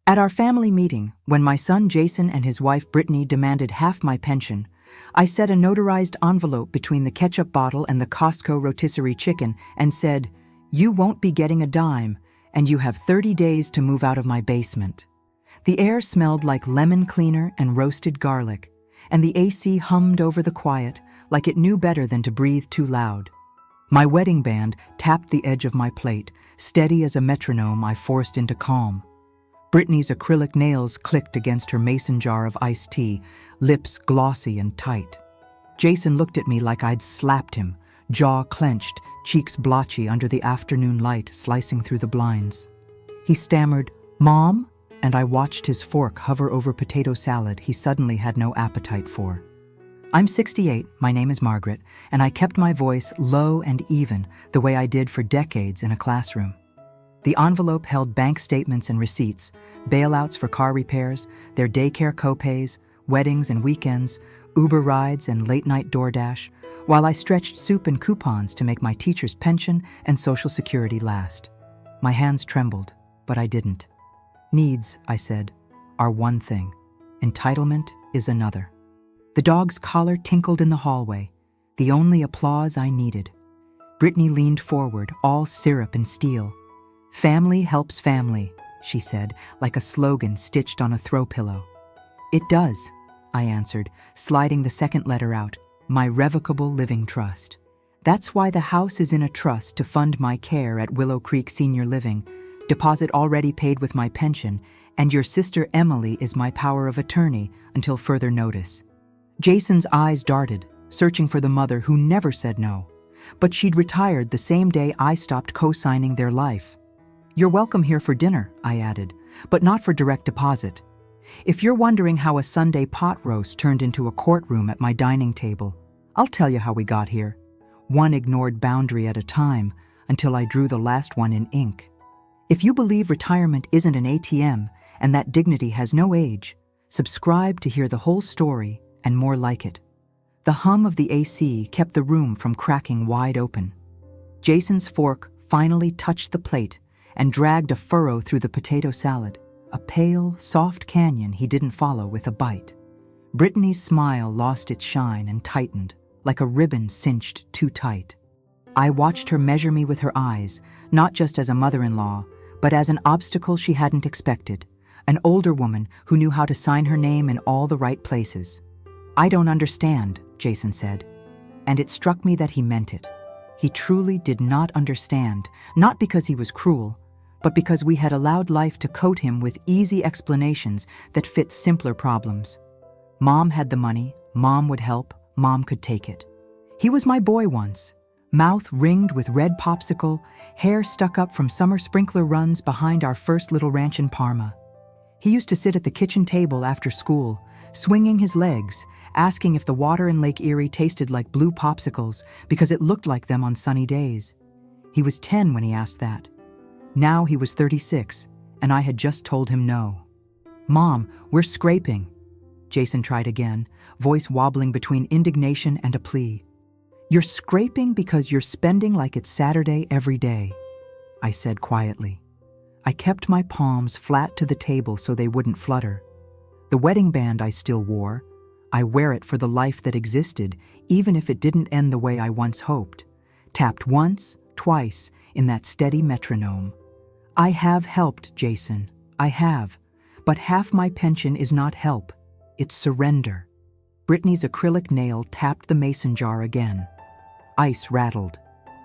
At our family meeting, when my son Jason and his wife Brittany demanded half my pension, I set a notarized envelope between the ketchup bottle and the Costco rotisserie chicken and said, "You won't be getting a dime, and you have 30 days to move out of my basement." The air smelled like lemon cleaner and roasted garlic, and the AC hummed over the quiet like it knew better than to breathe too loud. My wedding band tapped the edge of my plate, steady as a metronome I forced into calm. Brittany's acrylic nails clicked against her mason jar of iced tea, lips glossy and tight. Jason looked at me like I'd slapped him, jaw clenched, cheeks blotchy under the afternoon light slicing through the blinds. He stammered, "Mom?" and I watched his fork hover over potato salad he suddenly had no appetite for. I'm 68, my name is Margaret, and I kept my voice low and even, the way I did for decades in a classroom. The envelope held bank statements and receipts, bailouts for car repairs, their daycare co-pays, weddings and weekends, Uber rides and late-night DoorDash, while I stretched soup and coupons to make my teacher's pension and Social Security last. My hands trembled, but I didn't. Needs, I said, are one thing. Entitlement is another. The dog's collar tinkled in the hallway, the only applause I needed. Brittany leaned forward, all syrup and steel. "Family helps family," she said, like a slogan stitched on a throw pillow. "It does," I answered, sliding the second letter out, "my revocable living trust. That's why the house is in a trust to fund my care at Willow Creek Senior Living, deposit already paid with my pension, and your sister Emily is my power of attorney until further notice." Jason's eyes darted, searching for the mother who never said no. But she'd retired the same day I stopped co-signing their life. "You're welcome here for dinner," I added, "but not for direct deposit. If you're wondering how a Sunday pot roast turned into a courtroom at my dining table, I'll tell you how we got here. One ignored boundary at a time until I drew the last one in ink. If you believe retirement isn't an ATM and that dignity has no age, subscribe to hear the whole story and more like it. The hum of the AC kept the room from cracking wide open. Jason's fork finally touched the plate and dragged a furrow through the potato salad, a pale, soft canyon he didn't follow with a bite. Brittany's smile lost its shine and tightened, like a ribbon cinched too tight. I watched her measure me with her eyes, not just as a mother-in-law, but as an obstacle she hadn't expected, an older woman who knew how to sign her name in all the right places. "I don't understand," Jason said, and it struck me that he meant it. He truly did not understand, not because he was cruel, but because we had allowed life to coat him with easy explanations that fit simpler problems. Mom had the money, Mom would help, Mom could take it. He was my boy once, mouth ringed with red popsicle, hair stuck up from summer sprinkler runs behind our first little ranch in Parma. He used to sit at the kitchen table after school, swinging his legs, asking if the water in Lake Erie tasted like blue popsicles because it looked like them on sunny days. He was 10 when he asked that. Now he was 36, and I had just told him no. "Mom, we're scraping." Jason tried again, voice wobbling between indignation and a plea. "You're scraping because you're spending like it's Saturday every day," I said quietly. I kept my palms flat to the table so they wouldn't flutter. The wedding band I still wore, I wear it for the life that existed, even if it didn't end the way I once hoped. Tapped once, twice, in that steady metronome. I have helped, Jason. I have. But half my pension is not help. It's surrender. Brittany's acrylic nail tapped the mason jar again. Ice rattled.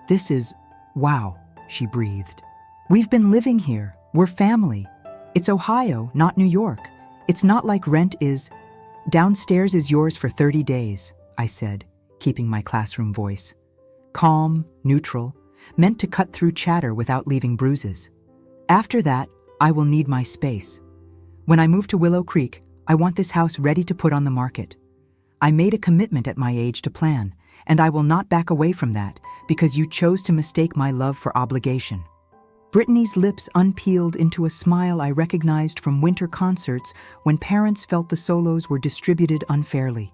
"This is... wow," she breathed. "We've been living here. We're family. It's Ohio, not New York. It's not like rent is... Downstairs is yours for 30 days, I said, keeping my classroom voice. Calm, neutral, meant to cut through chatter without leaving bruises. After that, I will need my space. When I move to Willow Creek, I want this house ready to put on the market. I made a commitment at my age to plan, and I will not back away from that because you chose to mistake my love for obligation." Brittany's lips unpeeled into a smile I recognized from winter concerts when parents felt the solos were distributed unfairly.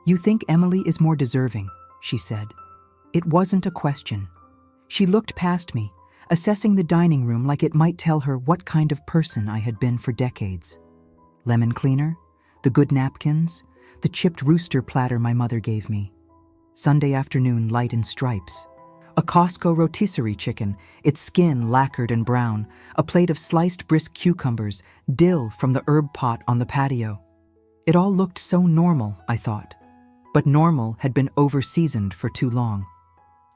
"You think Emily is more deserving," she said. It wasn't a question. She looked past me, assessing the dining room like it might tell her what kind of person I had been for decades. Lemon cleaner, the good napkins, the chipped rooster platter my mother gave me. Sunday afternoon light in stripes. A Costco rotisserie chicken, its skin lacquered and brown, a plate of sliced brisk cucumbers, dill from the herb pot on the patio. It all looked so normal, I thought. But normal had been over-seasoned for too long.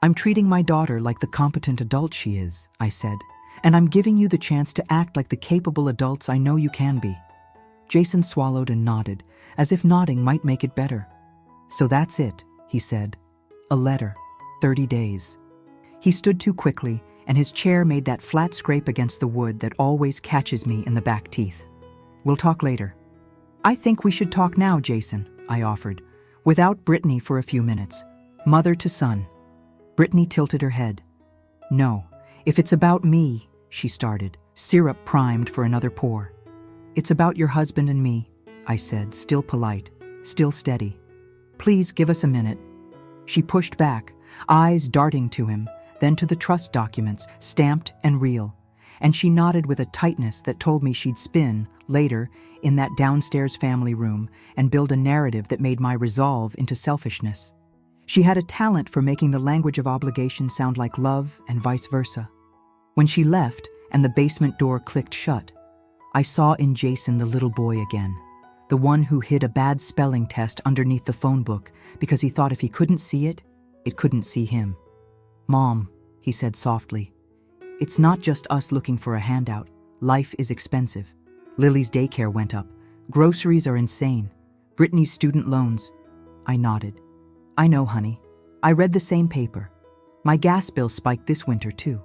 I'm treating my daughter like the competent adult she is, I said, and I'm giving you the chance to act like the capable adults I know you can be. Jason swallowed and nodded, as if nodding might make it better. So that's it, he said. A letter. 30 days. He stood too quickly, and his chair made that flat scrape against the wood that always catches me in the back teeth. We'll talk later. I think we should talk now, Jason, I offered, without Brittany for a few minutes. Mother to son. Brittany tilted her head. No, if it's about me, she started, syrup primed for another pour. It's about your husband and me, I said, still polite, still steady. Please give us a minute. She pushed back, eyes darting to him, then to the trust documents, stamped and real, and she nodded with a tightness that told me she'd spin, later, in that downstairs family room and build a narrative that made my resolve into selfishness. She had a talent for making the language of obligation sound like love and vice versa. When she left and the basement door clicked shut, I saw in Jason the little boy again, the one who hid a bad spelling test underneath the phone book because he thought if he couldn't see it, it couldn't see him. Mom, he said softly, it's not just us looking for a handout. Life is expensive. Lily's daycare went up. Groceries are insane. Brittany's student loans. I nodded. I know, honey. I read the same paper. My gas bill spiked this winter, too.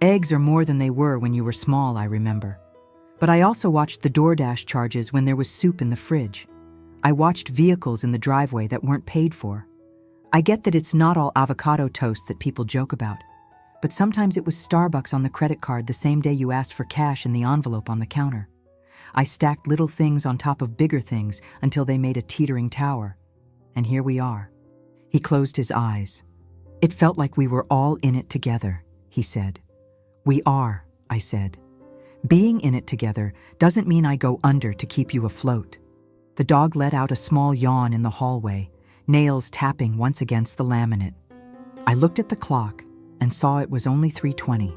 Eggs are more than they were when you were small, I remember. But I also watched the DoorDash charges when there was soup in the fridge. I watched vehicles in the driveway that weren't paid for. I get that it's not all avocado toast that people joke about, but sometimes it was Starbucks on the credit card the same day you asked for cash in the envelope on the counter. I stacked little things on top of bigger things until they made a teetering tower. And here we are. He closed his eyes. It felt like we were all in it together, he said. We are, I said. Being in it together doesn't mean I go under to keep you afloat. The dog let out a small yawn in the hallway, nails tapping once against the laminate. I looked at the clock and saw it was only 3:20.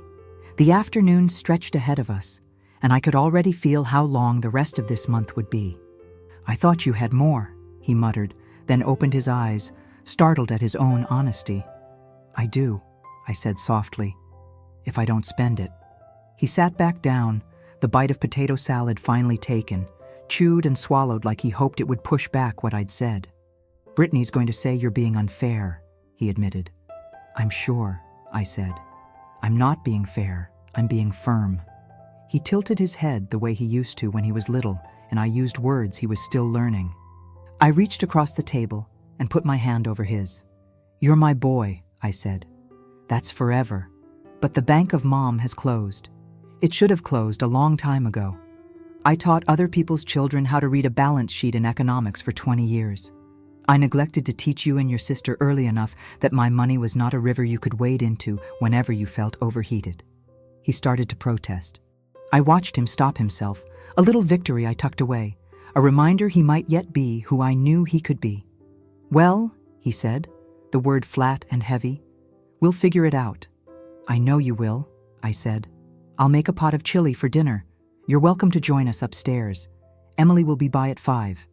The afternoon stretched ahead of us, and I could already feel how long the rest of this month would be. I thought you had more, he muttered, then opened his eyes, startled at his own honesty. I do, I said softly, if I don't spend it. He sat back down, the bite of potato salad finally taken, chewed and swallowed like he hoped it would push back what I'd said. Brittany's going to say you're being unfair, he admitted. I'm sure, I said. I'm not being fair, I'm being firm. He tilted his head the way he used to when he was little, and I used words he was still learning. I reached across the table and put my hand over his. You're my boy, I said. That's forever. But the bank of Mom has closed. It should have closed a long time ago. I taught other people's children how to read a balance sheet in economics for 20 years. I neglected to teach you and your sister early enough that my money was not a river you could wade into whenever you felt overheated. He started to protest. I watched him stop himself, a little victory I tucked away, a reminder he might yet be who I knew he could be. Well, he said, the word flat and heavy, we'll figure it out. I know you will, I said. I'll make a pot of chili for dinner. You're welcome to join us upstairs. Emily will be by at 5.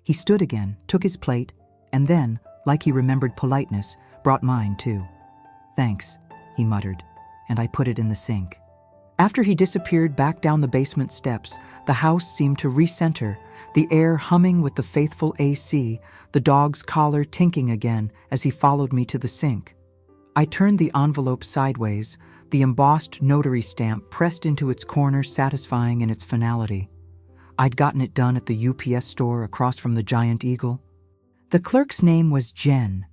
He stood again, took his plate, and then, like he remembered politeness, brought mine too. Thanks, he muttered, and I put it in the sink. After he disappeared back down the basement steps, the house seemed to recenter, the air humming with the faithful AC, the dog's collar tinking again as he followed me to the sink. I turned the envelope sideways, the embossed notary stamp pressed into its corner satisfying in its finality. I'd gotten it done at the UPS store across from the Giant Eagle. The clerk's name was Jen,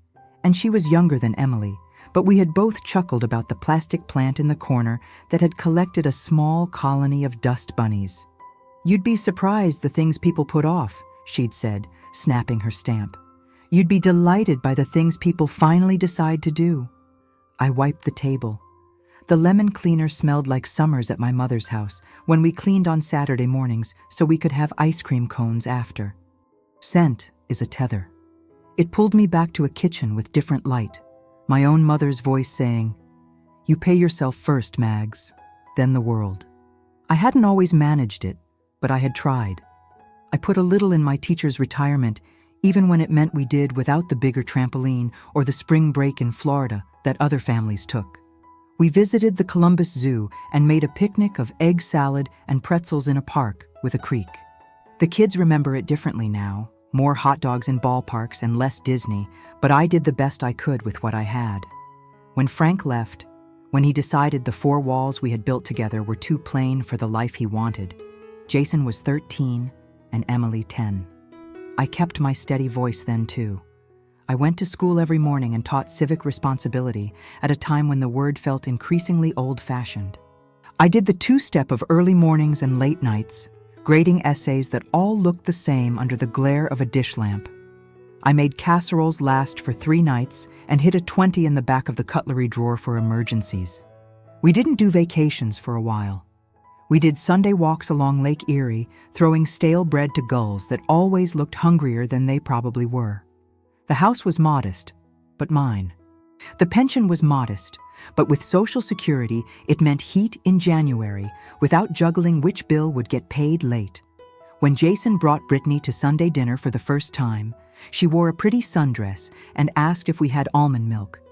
and she was younger than Emily, but we had both chuckled about the plastic plant in the corner that had collected a small colony of dust bunnies. You'd be surprised the things people put off, she'd said, snapping her stamp. You'd be delighted by the things people finally decide to do. I wiped the table. The lemon cleaner smelled like summers at my mother's house when we cleaned on Saturday mornings so we could have ice cream cones after. Scent is a tether. It pulled me back to a kitchen with different light, my own mother's voice saying, "You pay yourself first, Mags, then the world." I hadn't always managed it, but I had tried. I put a little in my teacher's retirement, even when it meant we did without the bigger trampoline or the spring break in Florida that other families took. We visited the Columbus Zoo and made a picnic of egg salad and pretzels in a park with a creek. The kids remember it differently now, more hot dogs in ballparks and less Disney, but I did the best I could with what I had. When Frank left, when he decided the four walls we had built together were too plain for the life he wanted, Jason was 13 and Emily 10. I kept my steady voice then too. I went to school every morning and taught civic responsibility at a time when the word felt increasingly old-fashioned. I did the two-step of early mornings and late nights, grading essays that all looked the same under the glare of a dish lamp. I made casseroles last for 3 nights and hid a 20 in the back of the cutlery drawer for emergencies. We didn't do vacations for a while. We did Sunday walks along Lake Erie, throwing stale bread to gulls that always looked hungrier than they probably were. The house was modest, but mine. The pension was modest, but with Social Security, it meant heat in January, without juggling which bill would get paid late. When Jason brought Brittany to Sunday dinner for the first time, she wore a pretty sundress and asked if we had almond milk.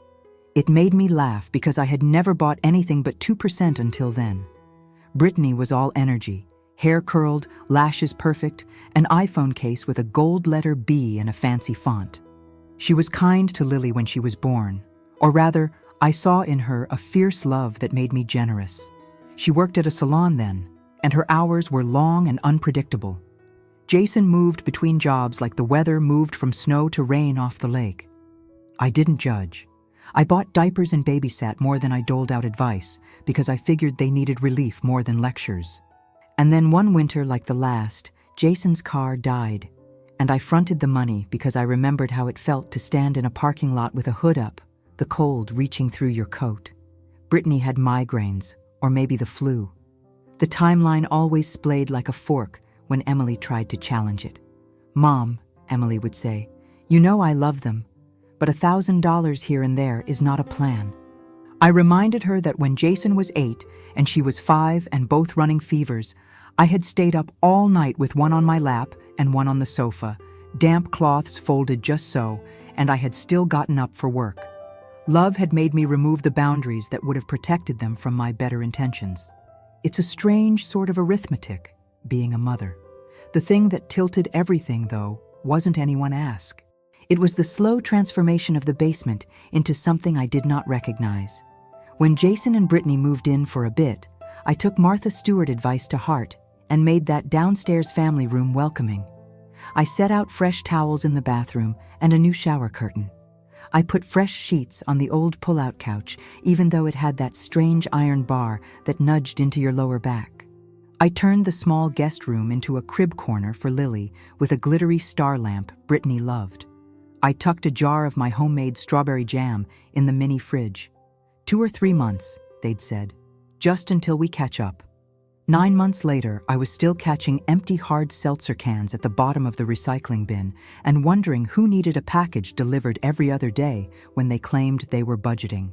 It made me laugh because I had never bought anything but 2% until then. Brittany was all energy, hair curled, lashes perfect, an iPhone case with a gold letter B in a fancy font. She was kind to Lily when she was born, or rather, I saw in her a fierce love that made me generous. She worked at a salon then, and her hours were long and unpredictable. Jason moved between jobs like the weather moved from snow to rain off the lake. I didn't judge. I bought diapers and babysat more than I doled out advice because I figured they needed relief more than lectures. And then one winter like the last, Jason's car died, and I fronted the money because I remembered how it felt to stand in a parking lot with a hood up, the cold reaching through your coat. Brittany had migraines, or maybe the flu. The timeline always splayed like a fork when Emily tried to challenge it. "Mom," Emily would say, "you know I love them, but $1,000 here and there is not a plan." I reminded her that when Jason was 8 and she was 5 and both running fevers, I had stayed up all night with one on my lap and one on the sofa, damp cloths folded just so, and I had still gotten up for work. Love had made me remove the boundaries that would have protected them from my better intentions. It's a strange sort of arithmetic, being a mother. The thing that tilted everything, though, wasn't anyone ask. It was the slow transformation of the basement into something I did not recognize. When Jason and Brittany moved in for a bit, I took Martha Stewart advice to heart and made that downstairs family room welcoming. I set out fresh towels in the bathroom and a new shower curtain. I put fresh sheets on the old pull-out couch, even though it had that strange iron bar that nudged into your lower back. I turned the small guest room into a crib corner for Lily with a glittery star lamp Brittany loved. I tucked a jar of my homemade strawberry jam in the mini fridge. 2 or 3 months, they'd said, just until we catch up. 9 months later, I was still catching empty hard seltzer cans at the bottom of the recycling bin and wondering who needed a package delivered every other day when they claimed they were budgeting.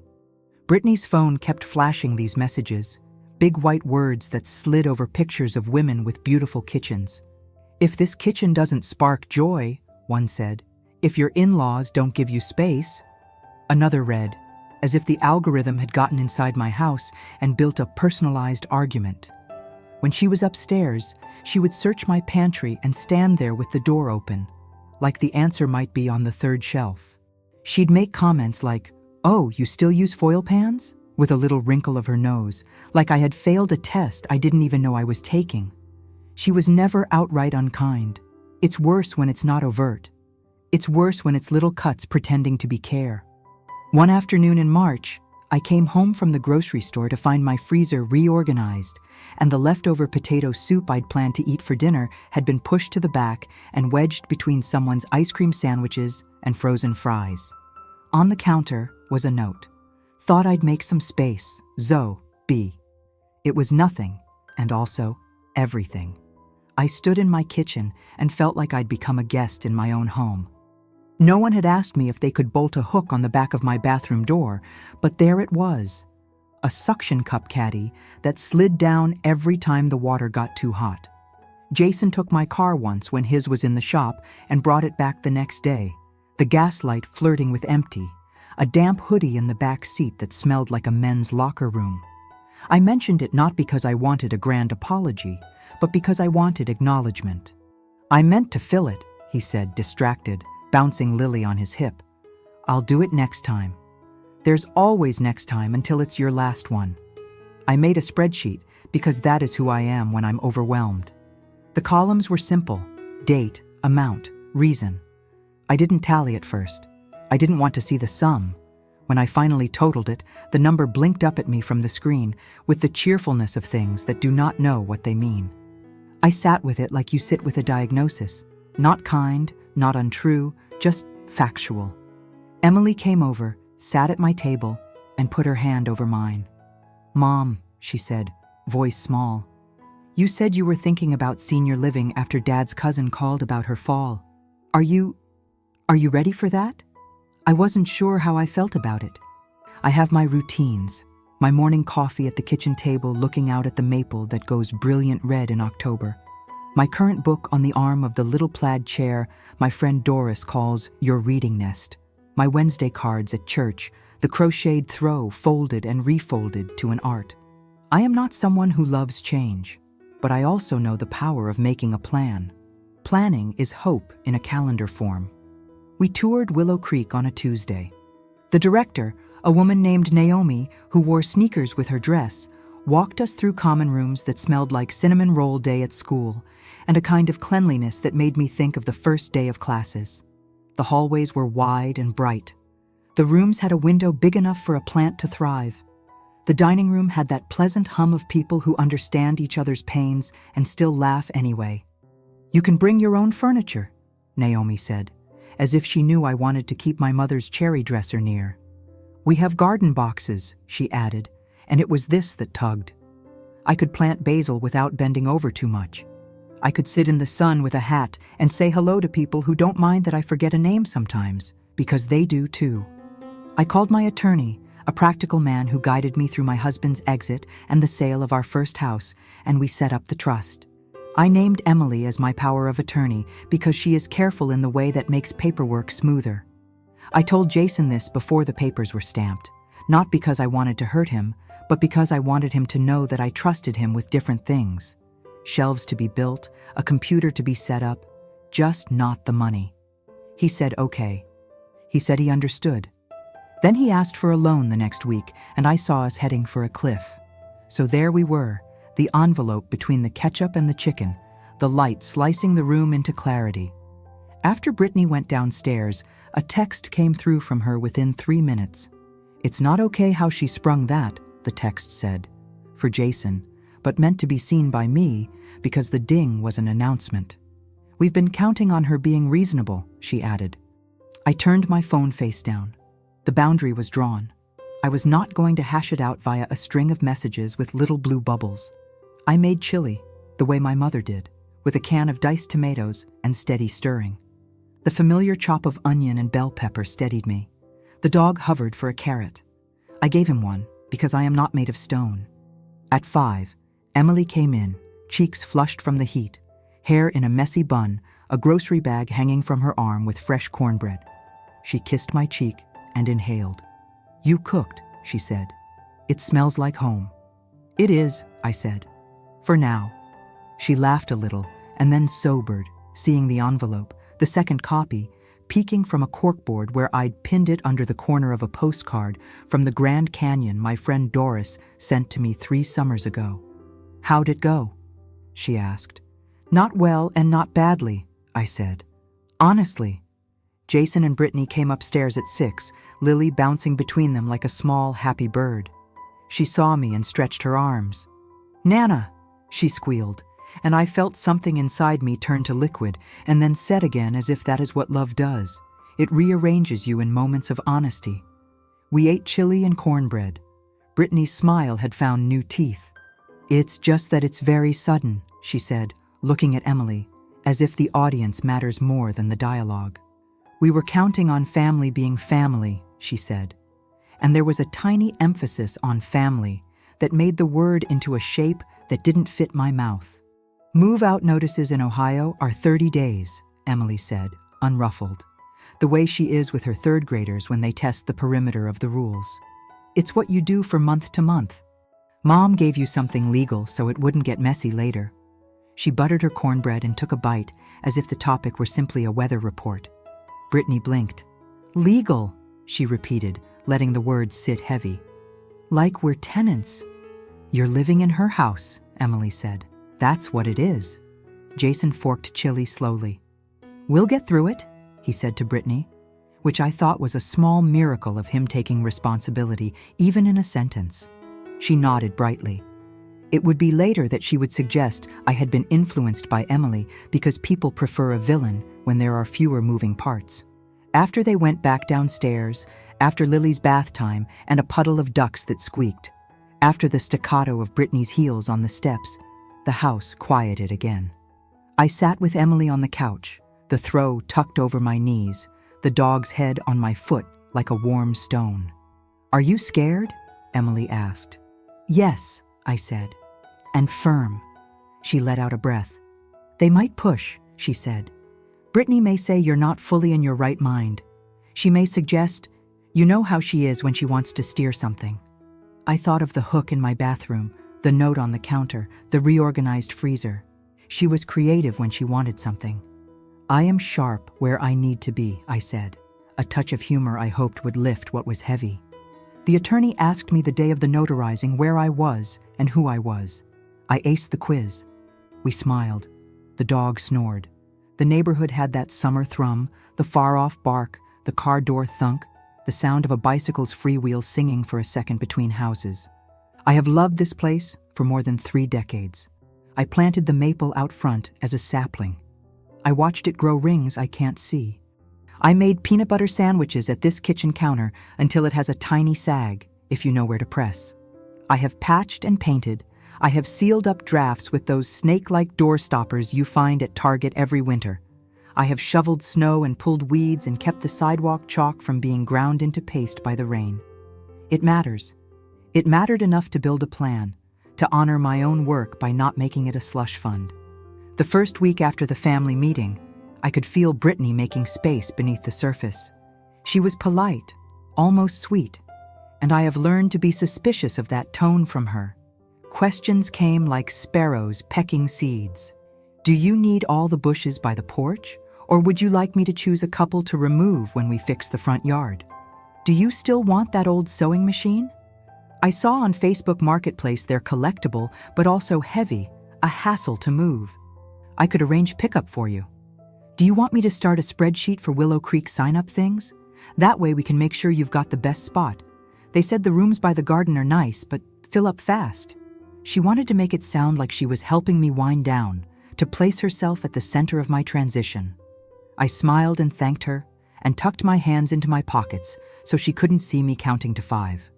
Brittany's phone kept flashing these messages, big white words that slid over pictures of women with beautiful kitchens. "If this kitchen doesn't spark joy," one said, "if your in-laws don't give you space." Another read, as if the algorithm had gotten inside my house and built a personalized argument. When she was upstairs, she would search my pantry and stand there with the door open, like the answer might be on the 3rd shelf. She'd make comments like, "Oh, you still use foil pans?" with a little wrinkle of her nose, like I had failed a test I didn't even know I was taking. She was never outright unkind. It's worse when it's not overt. It's worse when it's little cuts pretending to be care. One afternoon in March, I came home from the grocery store to find my freezer reorganized, and the leftover potato soup I'd planned to eat for dinner had been pushed to the back and wedged between someone's ice cream sandwiches and frozen fries. On the counter was a note. Thought I'd make some space. Zoe, B. It was nothing, and also everything. I stood in my kitchen and felt like I'd become a guest in my own home. No one had asked me if they could bolt a hook on the back of my bathroom door, but there it was. A suction cup caddy that slid down every time the water got too hot. Jason took my car once when his was in the shop and brought it back the next day, the gas light flirting with empty, a damp hoodie in the back seat that smelled like a men's locker room. I mentioned it not because I wanted a grand apology, but because I wanted acknowledgement. I meant to fill it, he said, distracted, bouncing Lily on his hip. I'll do it next time. There's always next time until it's your last one. I made a spreadsheet because that is who I am when I'm overwhelmed. The columns were simple: date, amount, reason. I didn't tally at first. I didn't want to see the sum. When I finally totaled it, the number blinked up at me from the screen with the cheerfulness of things that do not know what they mean. I sat with it like you sit with a diagnosis. Not kind, not untrue, just factual. Emily came over, sat at my table, and put her hand over mine. "Mom," she said, voice small. "You said you were thinking about senior living after Dad's cousin called about her fall. Are you ready for that?" I wasn't sure how I felt about it. I have my routines, my morning coffee at the kitchen table looking out at the maple that goes brilliant red in October. My current book on the arm of the little plaid chair my friend Doris calls your reading nest. My Wednesday cards at church, the crocheted throw folded and refolded to an art. I am not someone who loves change, but I also know the power of making a plan. Planning is hope in a calendar form. We toured Willow Creek on a Tuesday. The director, a woman named Naomi who wore sneakers with her dress, walked us through common rooms that smelled like cinnamon roll day at school and a kind of cleanliness that made me think of the first day of classes. The hallways were wide and bright. The rooms had a window big enough for a plant to thrive. The dining room had that pleasant hum of people who understand each other's pains and still laugh anyway. "You can bring your own furniture," Naomi said, as if she knew I wanted to keep my mother's cherry dresser near. "We have garden boxes," she added, and it was this that tugged. I could plant basil without bending over too much. I could sit in the sun with a hat and say hello to people who don't mind that I forget a name sometimes, because they do too. I called my attorney, a practical man who guided me through my husband's exit and the sale of our first house, and we set up the trust. I named Emily as my power of attorney because she is careful in the way that makes paperwork smoother. I told Jason this before the papers were stamped, not because I wanted to hurt him, but because I wanted him to know that I trusted him with different things. Shelves to be built, a computer to be set up, just not the money. He said okay. He said he understood. Then he asked for a loan the next week, and I saw us heading for a cliff. So there we were, the envelope between the ketchup and the chicken, the light slicing the room into clarity. After Brittany went downstairs, a text came through from her within 3 minutes. "It's not okay how she sprung that," the text said, for Jason, but meant to be seen by me because the ding was an announcement. "We've been counting on her being reasonable," she added. I turned my phone face down. The boundary was drawn. I was not going to hash it out via a string of messages with little blue bubbles. I made chili, the way my mother did, with a can of diced tomatoes and steady stirring. The familiar chop of onion and bell pepper steadied me. The dog hovered for a carrot. I gave him one, because I am not made of stone. At 5, Emily came in, cheeks flushed from the heat, hair in a messy bun, a grocery bag hanging from her arm with fresh cornbread. She kissed my cheek and inhaled. "You cooked," she said. "It smells like home." "It is," I said. "For now." She laughed a little and then sobered, seeing the envelope, the second copy, peeking from a corkboard where I'd pinned it under the corner of a postcard from the Grand Canyon my friend Doris sent to me 3 summers ago. "How'd it go?" she asked. "Not well and not badly," I said. "Honestly." Jason and Brittany came upstairs at 6, Lily bouncing between them like a small, happy bird. She saw me and stretched her arms. "Nana," she squealed, and I felt something inside me turn to liquid and then set again as if that is what love does. It rearranges you in moments of honesty. We ate chili and cornbread. Brittany's smile had found new teeth. It's just that it's very sudden, she said, looking at Emily, as if the audience matters more than the dialogue. We were counting on family being family, she said, and there was a tiny emphasis on family that made the word into a shape that didn't fit my mouth. Move-out notices in Ohio are 30 days, Emily said, unruffled, the way she is with her third graders when they test the perimeter of the rules. It's what you do for month to month. Mom gave you something legal so it wouldn't get messy later. She buttered her cornbread and took a bite as if the topic were simply a weather report. Brittany blinked. Legal, she repeated, letting the words sit heavy. Like we're tenants. You're living in her house, Emily said. That's what it is. Jason forked chili slowly. We'll get through it, he said to Brittany, which I thought was a small miracle of him taking responsibility, even in a sentence. She nodded brightly. It would be later that she would suggest I had been influenced by Emily because people prefer a villain when there are fewer moving parts. After they went back downstairs, after Lily's bath time and a puddle of ducks that squeaked, after the staccato of Brittany's heels on the steps, the house quieted again. I sat with Emily on the couch, the throw tucked over my knees, the dog's head on my foot like a warm stone. Are you scared? Emily asked. Yes, I said. And firm. She let out a breath. They might push, she said. Brittany may say you're not fully in your right mind. She may suggest, you know how she is when she wants to steer something. I thought of the hook in my bathroom, the note on the counter, the reorganized freezer. She was creative when she wanted something. I am sharp where I need to be, I said, a touch of humor I hoped would lift what was heavy. The attorney asked me the day of the notarizing where I was and who I was. I aced the quiz. We smiled. The dog snored. The neighborhood had that summer thrum, the far-off bark, the car door thunk, the sound of a bicycle's freewheel singing for a second between houses. I have loved this place for more than 3 decades. I planted the maple out front as a sapling. I watched it grow rings I can't see. I made peanut butter sandwiches at this kitchen counter until it has a tiny sag, if you know where to press. I have patched and painted. I have sealed up drafts with those snake-like door stoppers you find at Target every winter. I have shoveled snow and pulled weeds and kept the sidewalk chalk from being ground into paste by the rain. It matters. It mattered enough to build a plan, to honor my own work by not making it a slush fund. The first week after the family meeting, I could feel Brittany making space beneath the surface. She was polite, almost sweet, and I have learned to be suspicious of that tone from her. Questions came like sparrows pecking seeds. Do you need all the bushes by the porch, or would you like me to choose a couple to remove when we fix the front yard? Do you still want that old sewing machine? I saw on Facebook Marketplace they're collectible, but also heavy, a hassle to move. I could arrange pickup for you. Do you want me to start a spreadsheet for Willow Creek sign-up things? That way we can make sure you've got the best spot. They said the rooms by the garden are nice, but fill up fast. She wanted to make it sound like she was helping me wind down, to place herself at the center of my transition. I smiled and thanked her, and tucked my hands into my pockets so she couldn't see me counting to 5.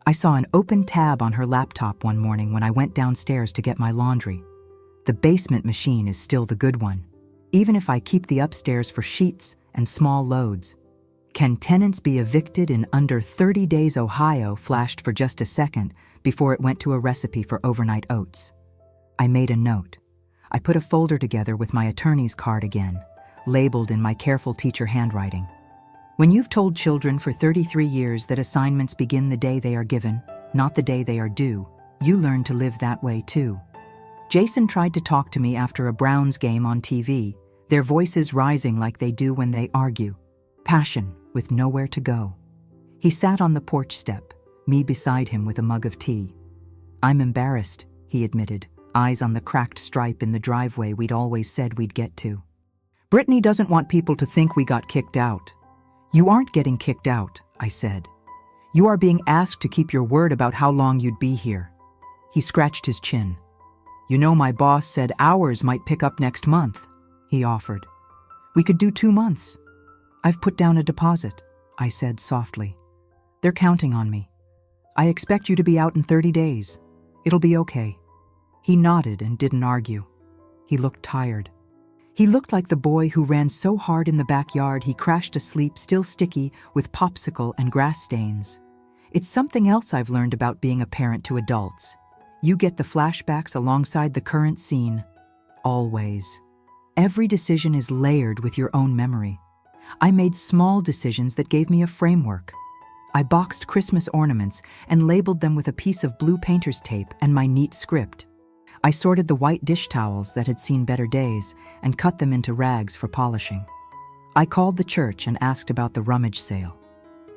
I saw an open tab on her laptop one morning when I went downstairs to get my laundry. The basement machine is still the good one, even if I keep the upstairs for sheets and small loads. Can tenants be evicted in under 30 days? Ohio flashed for just a second before it went to a recipe for overnight oats. I made a note. I put a folder together with my attorney's card again, labeled in my careful teacher handwriting. When you've told children for 33 years that assignments begin the day they are given, not the day they are due, you learn to live that way too. Jason tried to talk to me after a Browns game on TV, their voices rising like they do when they argue. Passion with nowhere to go. He sat on the porch step, me beside him with a mug of tea. I'm embarrassed, he admitted, eyes on the cracked stripe in the driveway we'd always said we'd get to. Brittany doesn't want people to think we got kicked out. You aren't getting kicked out, I said. You are being asked to keep your word about how long you'd be here. He scratched his chin. You know, my boss said ours might pick up next month, he offered. We could do 2 months. I've put down a deposit, I said softly. They're counting on me. I expect you to be out in 30 days. It'll be okay." He nodded and didn't argue. He looked tired. He looked like the boy who ran so hard in the backyard he crashed asleep still sticky with popsicle and grass stains. It's something else I've learned about being a parent to adults. You get the flashbacks alongside the current scene. Always. Every decision is layered with your own memory. I made small decisions that gave me a framework. I boxed Christmas ornaments and labeled them with a piece of blue painter's tape and my neat script. I sorted the white dish towels that had seen better days and cut them into rags for polishing. I called the church and asked about the rummage sale.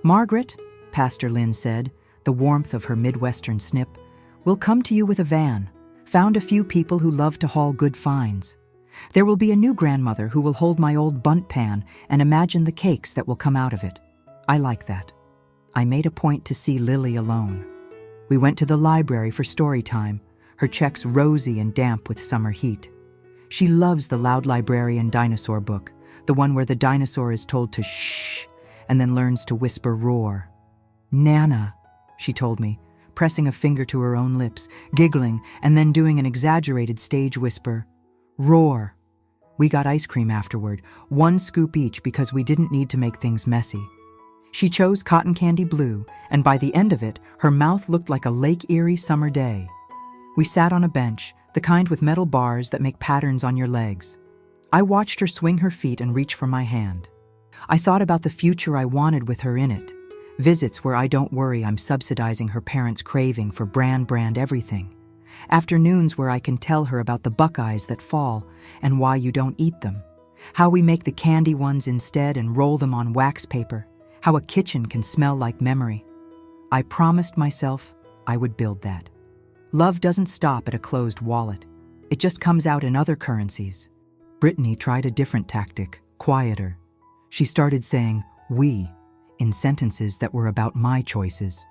"Margaret," Pastor Lynn said, the warmth of her Midwestern snip, "will come to you with a van. Found a few people who love to haul good finds. There will be a new grandmother who will hold my old bunt pan and imagine the cakes that will come out of it. I like that." I made a point to see Lily alone. We went to the library for story time, her checks rosy and damp with summer heat. She loves the Loud Librarian dinosaur book, the one where the dinosaur is told to shh and then learns to whisper roar. "Nana," she told me, pressing a finger to her own lips, giggling, and then doing an exaggerated stage whisper. "Roar." We got ice cream afterward, 1 scoop each because we didn't need to make things messy. She chose cotton candy blue, and by the end of it, her mouth looked like a Lake Erie summer day. We sat on a bench, the kind with metal bars that make patterns on your legs. I watched her swing her feet and reach for my hand. I thought about the future I wanted with her in it. Visits where I don't worry I'm subsidizing her parents' craving for brand everything. Afternoons where I can tell her about the Buckeyes that fall and why you don't eat them. How we make the candy ones instead and roll them on wax paper. How a kitchen can smell like memory. I promised myself I would build that. Love doesn't stop at a closed wallet. It just comes out in other currencies. Brittany tried a different tactic, quieter. She started saying, "we," in sentences that were about my choices.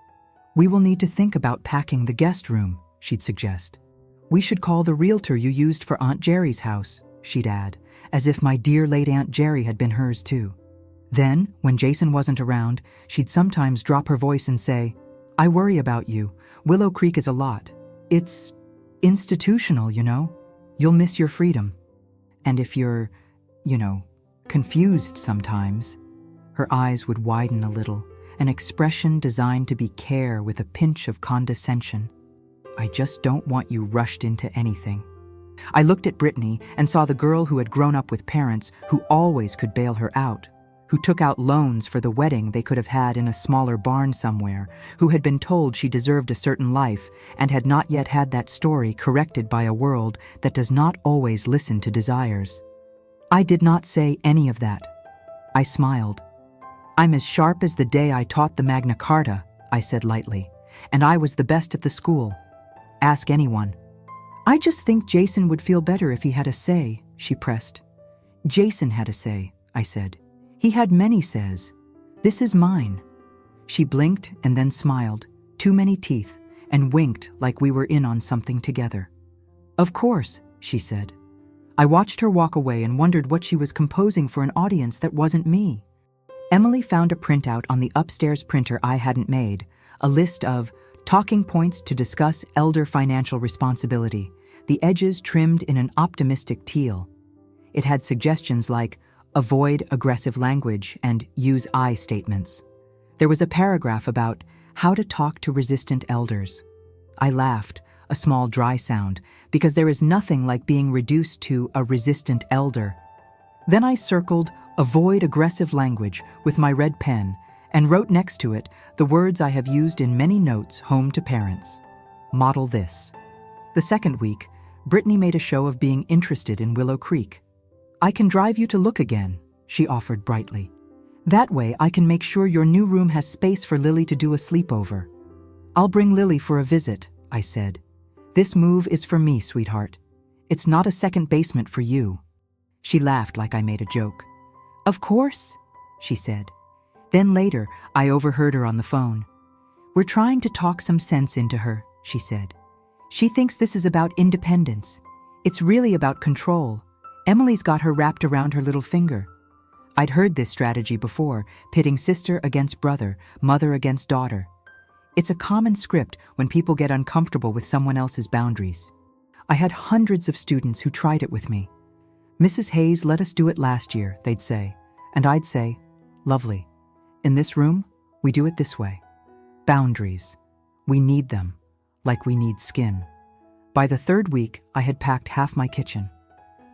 "We will need to think about packing the guest room," she'd suggest. "We should call the realtor you used for Aunt Jerry's house," she'd add, as if my dear late Aunt Jerry had been hers too. Then, when Jason wasn't around, she'd sometimes drop her voice and say, "I worry about you. Willow Creek is a lot. It's institutional, you know. You'll miss your freedom. And if you're, confused sometimes." Her eyes would widen a little, an expression designed to be care with a pinch of condescension. "I just don't want you rushed into anything." I looked at Brittany and saw the girl who had grown up with parents who always could bail her out, who took out loans for the wedding they could have had in a smaller barn somewhere, who had been told she deserved a certain life and had not yet had that story corrected by a world that does not always listen to desires. I did not say any of that. I smiled. "I'm as sharp as the day I taught the Magna Carta," I said lightly, "and I was the best at the school. Ask anyone." "I just think Jason would feel better if he had a say," she pressed. "Jason had a say," I said. "He had many says. This is mine." She blinked and then smiled, too many teeth, and winked like we were in on something together. "Of course," she said. I watched her walk away and wondered what she was composing for an audience that wasn't me. Emily found a printout on the upstairs printer I hadn't made, a list of talking points to discuss elder financial responsibility, the edges trimmed in an optimistic teal. It had suggestions like, avoid aggressive language and use I statements. There was a paragraph about how to talk to resistant elders. I laughed, a small dry sound, because there is nothing like being reduced to a resistant elder. Then I circled avoid aggressive language with my red pen and wrote next to it the words I have used in many notes home to parents. Model this. The second week, Brittany made a show of being interested in Willow Creek. "I can drive you to look again," she offered brightly. "That way I can make sure your new room has space for Lily to do a sleepover." "I'll bring Lily for a visit," I said. "This move is for me, sweetheart. It's not a second basement for you." She laughed like I made a joke. "Of course," she said. Then later, I overheard her on the phone. "We're trying to talk some sense into her," she said. "She thinks this is about independence. It's really about control. Emily's got her wrapped around her little finger." I'd heard this strategy before, pitting sister against brother, mother against daughter. It's a common script when people get uncomfortable with someone else's boundaries. I had hundreds of students who tried it with me. "Mrs. Hayes let us do it last year," they'd say. And I'd say, "Lovely. In this room, we do it this way." Boundaries. We need them, like we need skin. By the third week, I had packed half my kitchen.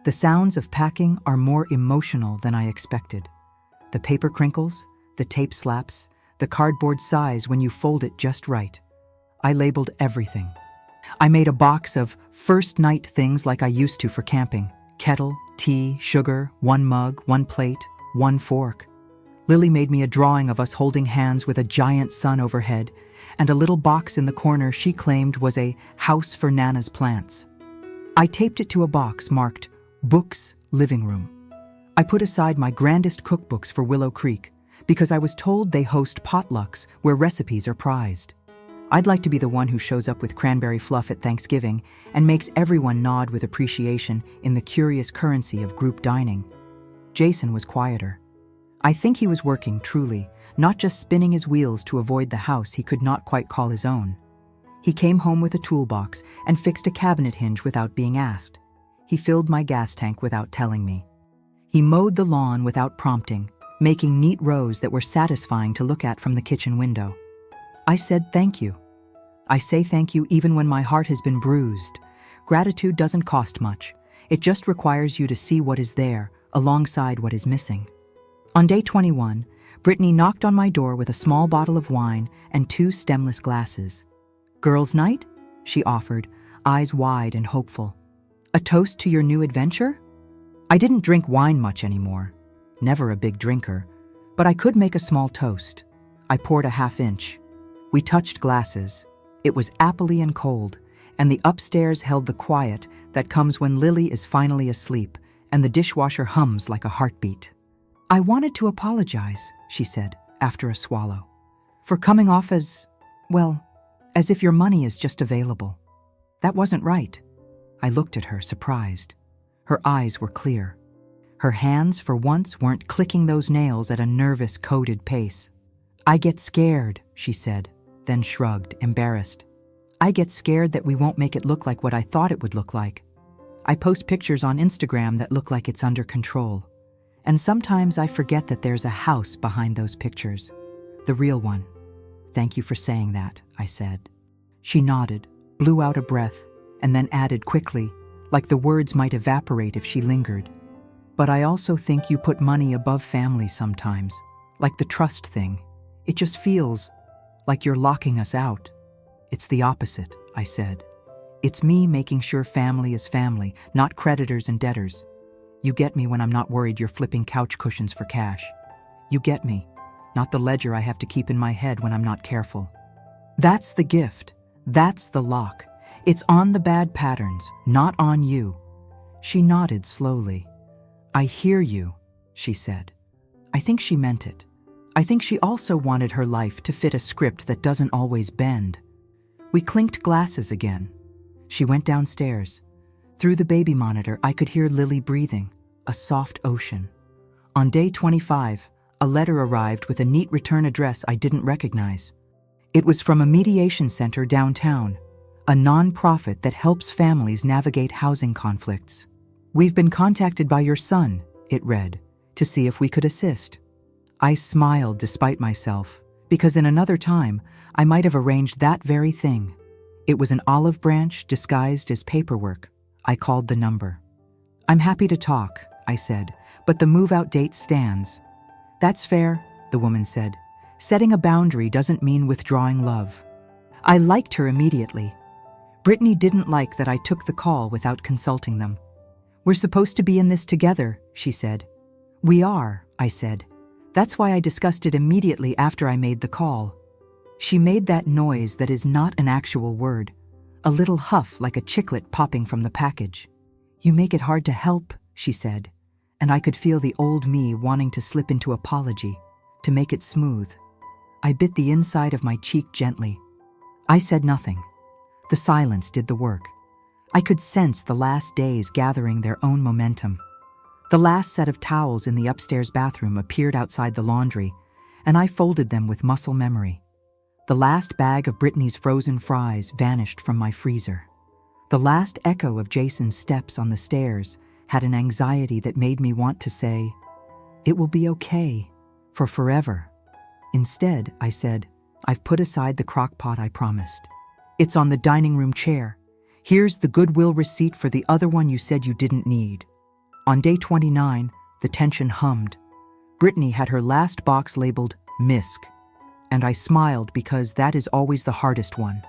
The sounds of packing are more emotional than I expected. The paper crinkles, the tape slaps, the cardboard sighs when you fold it just right. I labeled everything. I made a box of first night things like I used to for camping: kettle, tea, sugar, 1 mug, 1 plate, 1 fork. Lily made me a drawing of us holding hands with a giant sun overhead, and a little box in the corner she claimed was a house for Nana's plants. I taped it to a box marked Books, Living Room. I put aside my grandest cookbooks for Willow Creek because I was told they host potlucks where recipes are prized. I'd like to be the one who shows up with cranberry fluff at Thanksgiving and makes everyone nod with appreciation in the curious currency of group dining. Jason was quieter. I think he was working truly, not just spinning his wheels to avoid the house he could not quite call his own. He came home with a toolbox and fixed a cabinet hinge without being asked. He filled my gas tank without telling me. He mowed the lawn without prompting, making neat rows that were satisfying to look at from the kitchen window. I said thank you. I say thank you even when my heart has been bruised. Gratitude doesn't cost much. It just requires you to see what is there, alongside what is missing. On day 21, Brittany knocked on my door with a small bottle of wine and 2 stemless glasses. "Girls' night?" she offered, eyes wide and hopeful. "A toast to your new adventure?" I didn't drink wine much anymore. Never a big drinker. But I could make a small toast. I poured a 1/2 inch. We touched glasses. It was appley and cold, and the upstairs held the quiet that comes when Lily is finally asleep and the dishwasher hums like a heartbeat. "I wanted to apologize," she said, after a swallow, "for coming off as, well, as if your money is just available. That wasn't right." I looked at her, surprised. Her eyes were clear. Her hands, for once, weren't clicking those nails at a nervous, coded pace. "I get scared," she said, then shrugged, embarrassed. "I get scared that we won't make it look like what I thought it would look like. I post pictures on Instagram that look like it's under control. And sometimes I forget that there's a house behind those pictures. The real one." "Thank you for saying that," I said. She nodded, blew out a breath, and then added quickly, like the words might evaporate if she lingered. "But I also think you put money above family sometimes, like the trust thing. It just feels like you're locking us out." "It's the opposite," I said. "It's me making sure family is family, not creditors and debtors. You get me when I'm not worried you're flipping couch cushions for cash. You get me, not the ledger I have to keep in my head when I'm not careful. That's the gift. That's the lock. It's on the bad patterns, not on you." She nodded slowly. "I hear you," she said. I think she meant it. I think she also wanted her life to fit a script that doesn't always bend. We clinked glasses again. She went downstairs. Through the baby monitor, I could hear Lily breathing, a soft ocean. On day 25, a letter arrived with a neat return address I didn't recognize. It was from a mediation center downtown, a non-profit that helps families navigate housing conflicts. "We've been contacted by your son," it read, "to see if we could assist." I smiled despite myself, because in another time, I might have arranged that very thing. It was an olive branch disguised as paperwork. I called the number. "I'm happy to talk," I said, "but the move-out date stands." "That's fair," the woman said. "Setting a boundary doesn't mean withdrawing love." I liked her immediately. Brittany didn't like that I took the call without consulting them. "We're supposed to be in this together," she said. "We are," I said. "That's why I discussed it immediately after I made the call." She made that noise that is not an actual word, a little huff like a chiclet popping from the package. "You make it hard to help," she said, and I could feel the old me wanting to slip into apology, to make it smooth. I bit the inside of my cheek gently. I said nothing. The silence did the work. I could sense the last days gathering their own momentum. The last set of towels in the upstairs bathroom appeared outside the laundry, and I folded them with muscle memory. The last bag of Brittany's frozen fries vanished from my freezer. The last echo of Jason's steps on the stairs had an anxiety that made me want to say, "It will be okay, for forever." Instead, I said, "I've put aside the crock pot I promised. It's on the dining room chair. Here's the Goodwill receipt for the other one you said you didn't need." On day 29, the tension hummed. Brittany had her last box labeled MISC, and I smiled because that is always the hardest one.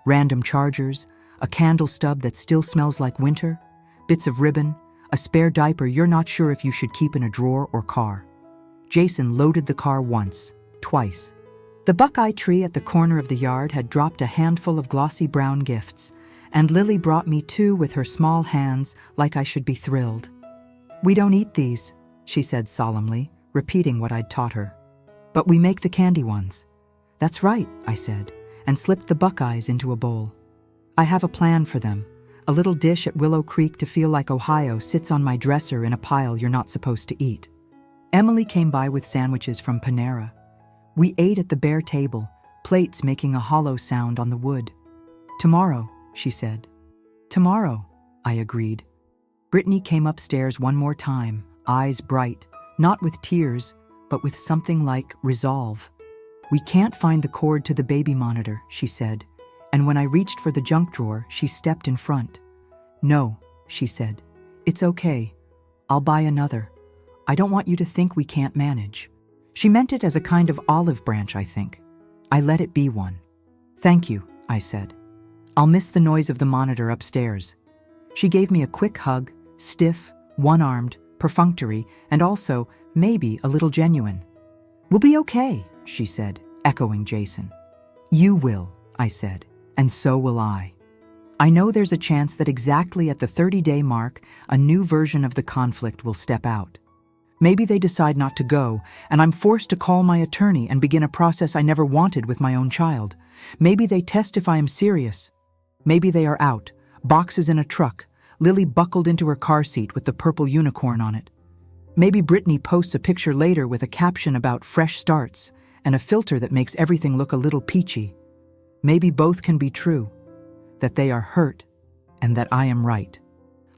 Random chargers, a candle stub that still smells like winter, bits of ribbon, a spare diaper you're not sure if you should keep in a drawer or car. Jason loaded the car once, twice. The buckeye tree at the corner of the yard had dropped a handful of glossy brown gifts, and Lily brought me 2 with her small hands like I should be thrilled. "We don't eat these," she said solemnly, repeating what I'd taught her. "But we make the candy ones." "That's right," I said, and slipped the buckeyes into a bowl. "I have a plan for them. A little dish at Willow Creek to feel like Ohio sits on my dresser in a pile you're not supposed to eat." Emily came by with sandwiches from Panera. We ate at the bare table, plates making a hollow sound on the wood. "Tomorrow," she said. "Tomorrow," I agreed. Brittany came upstairs one more time, eyes bright, not with tears, but with something like resolve. "We can't find the cord to the baby monitor," she said, and when I reached for the junk drawer, she stepped in front. "No," she said. "It's okay. I'll buy another. I don't want you to think we can't manage." She meant it as a kind of olive branch, I think. I let it be one. "Thank you," I said. "I'll miss the noise of the monitor upstairs." She gave me a quick hug, stiff, one-armed, perfunctory, and also, maybe, a little genuine. "We'll be okay," she said, echoing Jason. "You will," I said, "and so will I." I know there's a chance that exactly at the 30-day mark, a new version of the conflict will step out. Maybe they decide not to go, and I'm forced to call my attorney and begin a process I never wanted with my own child. Maybe they test if I am serious. Maybe they are out, boxes in a truck, Lily buckled into her car seat with the purple unicorn on it. Maybe Brittany posts a picture later with a caption about fresh starts and a filter that makes everything look a little peachy. Maybe both can be true, that they are hurt and that I am right.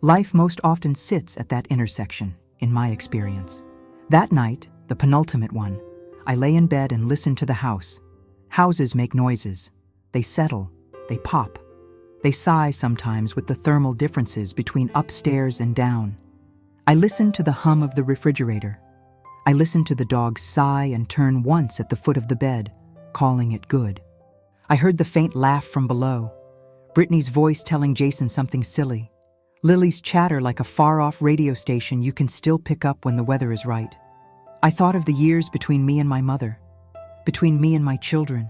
Life most often sits at that intersection, in my experience. That night, the penultimate one, I lay in bed and listened to the house. Houses make noises. They settle. They pop. They sigh sometimes with the thermal differences between upstairs and down. I listened to the hum of the refrigerator. I listened to the dog sigh and turn once at the foot of the bed, calling it good. I heard the faint laugh from below, Brittany's voice telling Jason something silly, Lily's chatter like a far-off radio station you can still pick up when the weather is right. I thought of the years between me and my mother, between me and my children,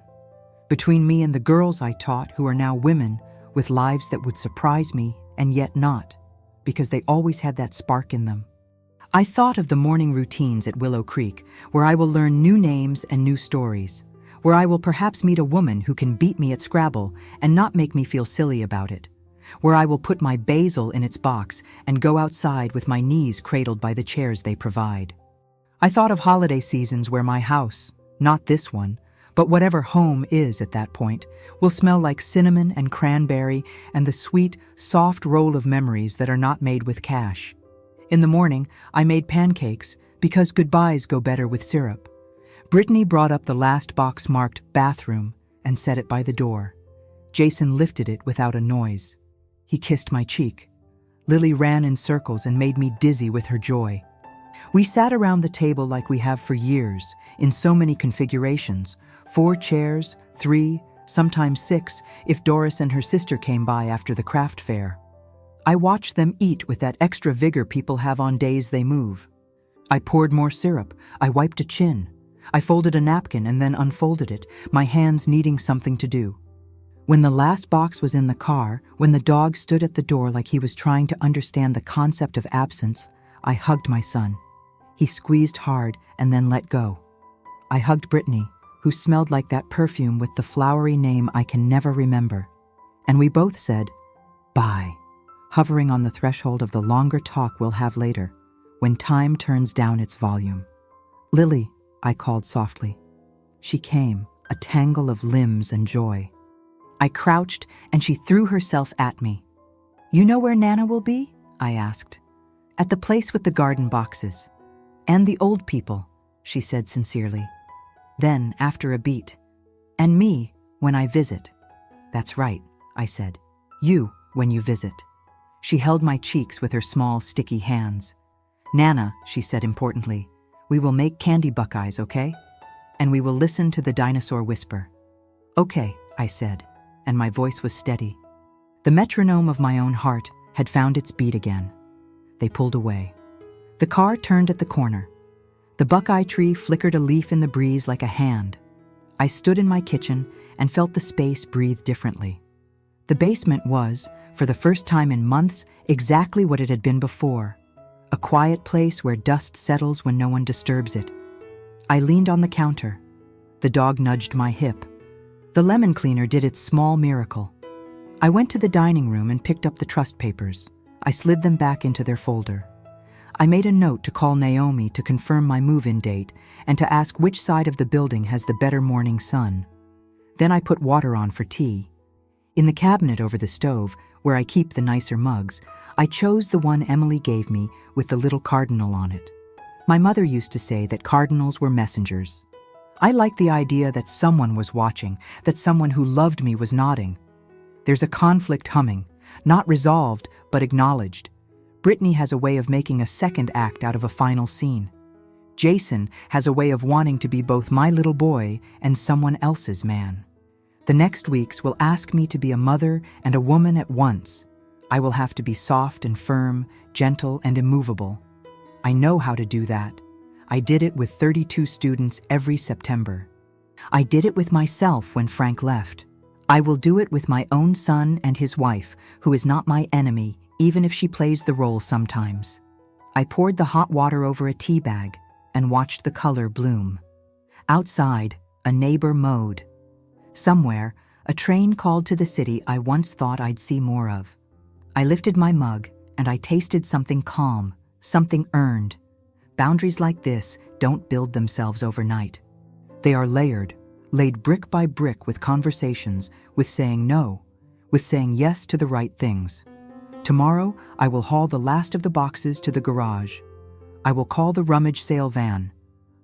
between me and the girls I taught who are now women with lives that would surprise me and yet not, because they always had that spark in them. I thought of the morning routines at Willow Creek, where I will learn new names and new stories, where I will perhaps meet a woman who can beat me at Scrabble and not make me feel silly about it, where I will put my basil in its box and go outside with my knees cradled by the chairs they provide. I thought of holiday seasons where my house, not this one, but whatever home is at that point, will smell like cinnamon and cranberry and the sweet, soft roll of memories that are not made with cash. In the morning, I made pancakes because goodbyes go better with syrup. Brittany brought up the last box marked bathroom and set it by the door. Jason lifted it without a noise. He kissed my cheek. Lily ran in circles and made me dizzy with her joy. We sat around the table like we have for years, in so many configurations, 4 chairs, 3, sometimes 6, if Doris and her sister came by after the craft fair. I watched them eat with that extra vigor people have on days they move. I poured more syrup. I wiped a chin. I folded a napkin and then unfolded it, my hands needing something to do. When the last box was in the car, when the dog stood at the door like he was trying to understand the concept of absence, I hugged my son. He squeezed hard and then let go. I hugged Brittany, who smelled like that perfume with the flowery name I can never remember. And we both said, bye, hovering on the threshold of the longer talk we'll have later, when time turns down its volume. "Lily," I called softly. She came, a tangle of limbs and joy. I crouched, and she threw herself at me. "You know where Nana will be?" I asked. "At the place with the garden boxes. And the old people," she said sincerely. Then, after a beat, "And me, when I visit." "That's right," I said. "You, when you visit." She held my cheeks with her small, sticky hands. "Nana," she said importantly, "we will make candy buckeyes, okay? And we will listen to the dinosaur whisper." "Okay," I said, and my voice was steady. The metronome of my own heart had found its beat again. They pulled away. The car turned at the corner. The buckeye tree flickered a leaf in the breeze like a hand. I stood in my kitchen and felt the space breathe differently. The basement was, for the first time in months, exactly what it had been before. A quiet place where dust settles when no one disturbs it. I leaned on the counter. The dog nudged my hip. The lemon cleaner did its small miracle. I went to the dining room and picked up the trust papers. I slid them back into their folder. I made a note to call Naomi to confirm my move-in date and to ask which side of the building has the better morning sun. Then I put water on for tea. In the cabinet over the stove, where I keep the nicer mugs, I chose the one Emily gave me with the little cardinal on it. My mother used to say that cardinals were messengers. I liked the idea that someone was watching, that someone who loved me was nodding. There's a conflict humming, not resolved, but acknowledged. Brittany has a way of making a second act out of a final scene. Jason has a way of wanting to be both my little boy and someone else's man. The next weeks will ask me to be a mother and a woman at once. I will have to be soft and firm, gentle and immovable. I know how to do that. I did it with 32 students every September. I did it with myself when Frank left. I will do it with my own son and his wife, who is not my enemy, even if she plays the role sometimes. I poured the hot water over a tea bag and watched the color bloom. Outside, a neighbor mowed. Somewhere, a train called to the city I once thought I'd see more of. I lifted my mug and I tasted something calm, something earned. Boundaries like this don't build themselves overnight. They are layered, laid brick by brick with conversations, with saying no, with saying yes to the right things. Tomorrow, I will haul the last of the boxes to the garage. I will call the rummage sale van.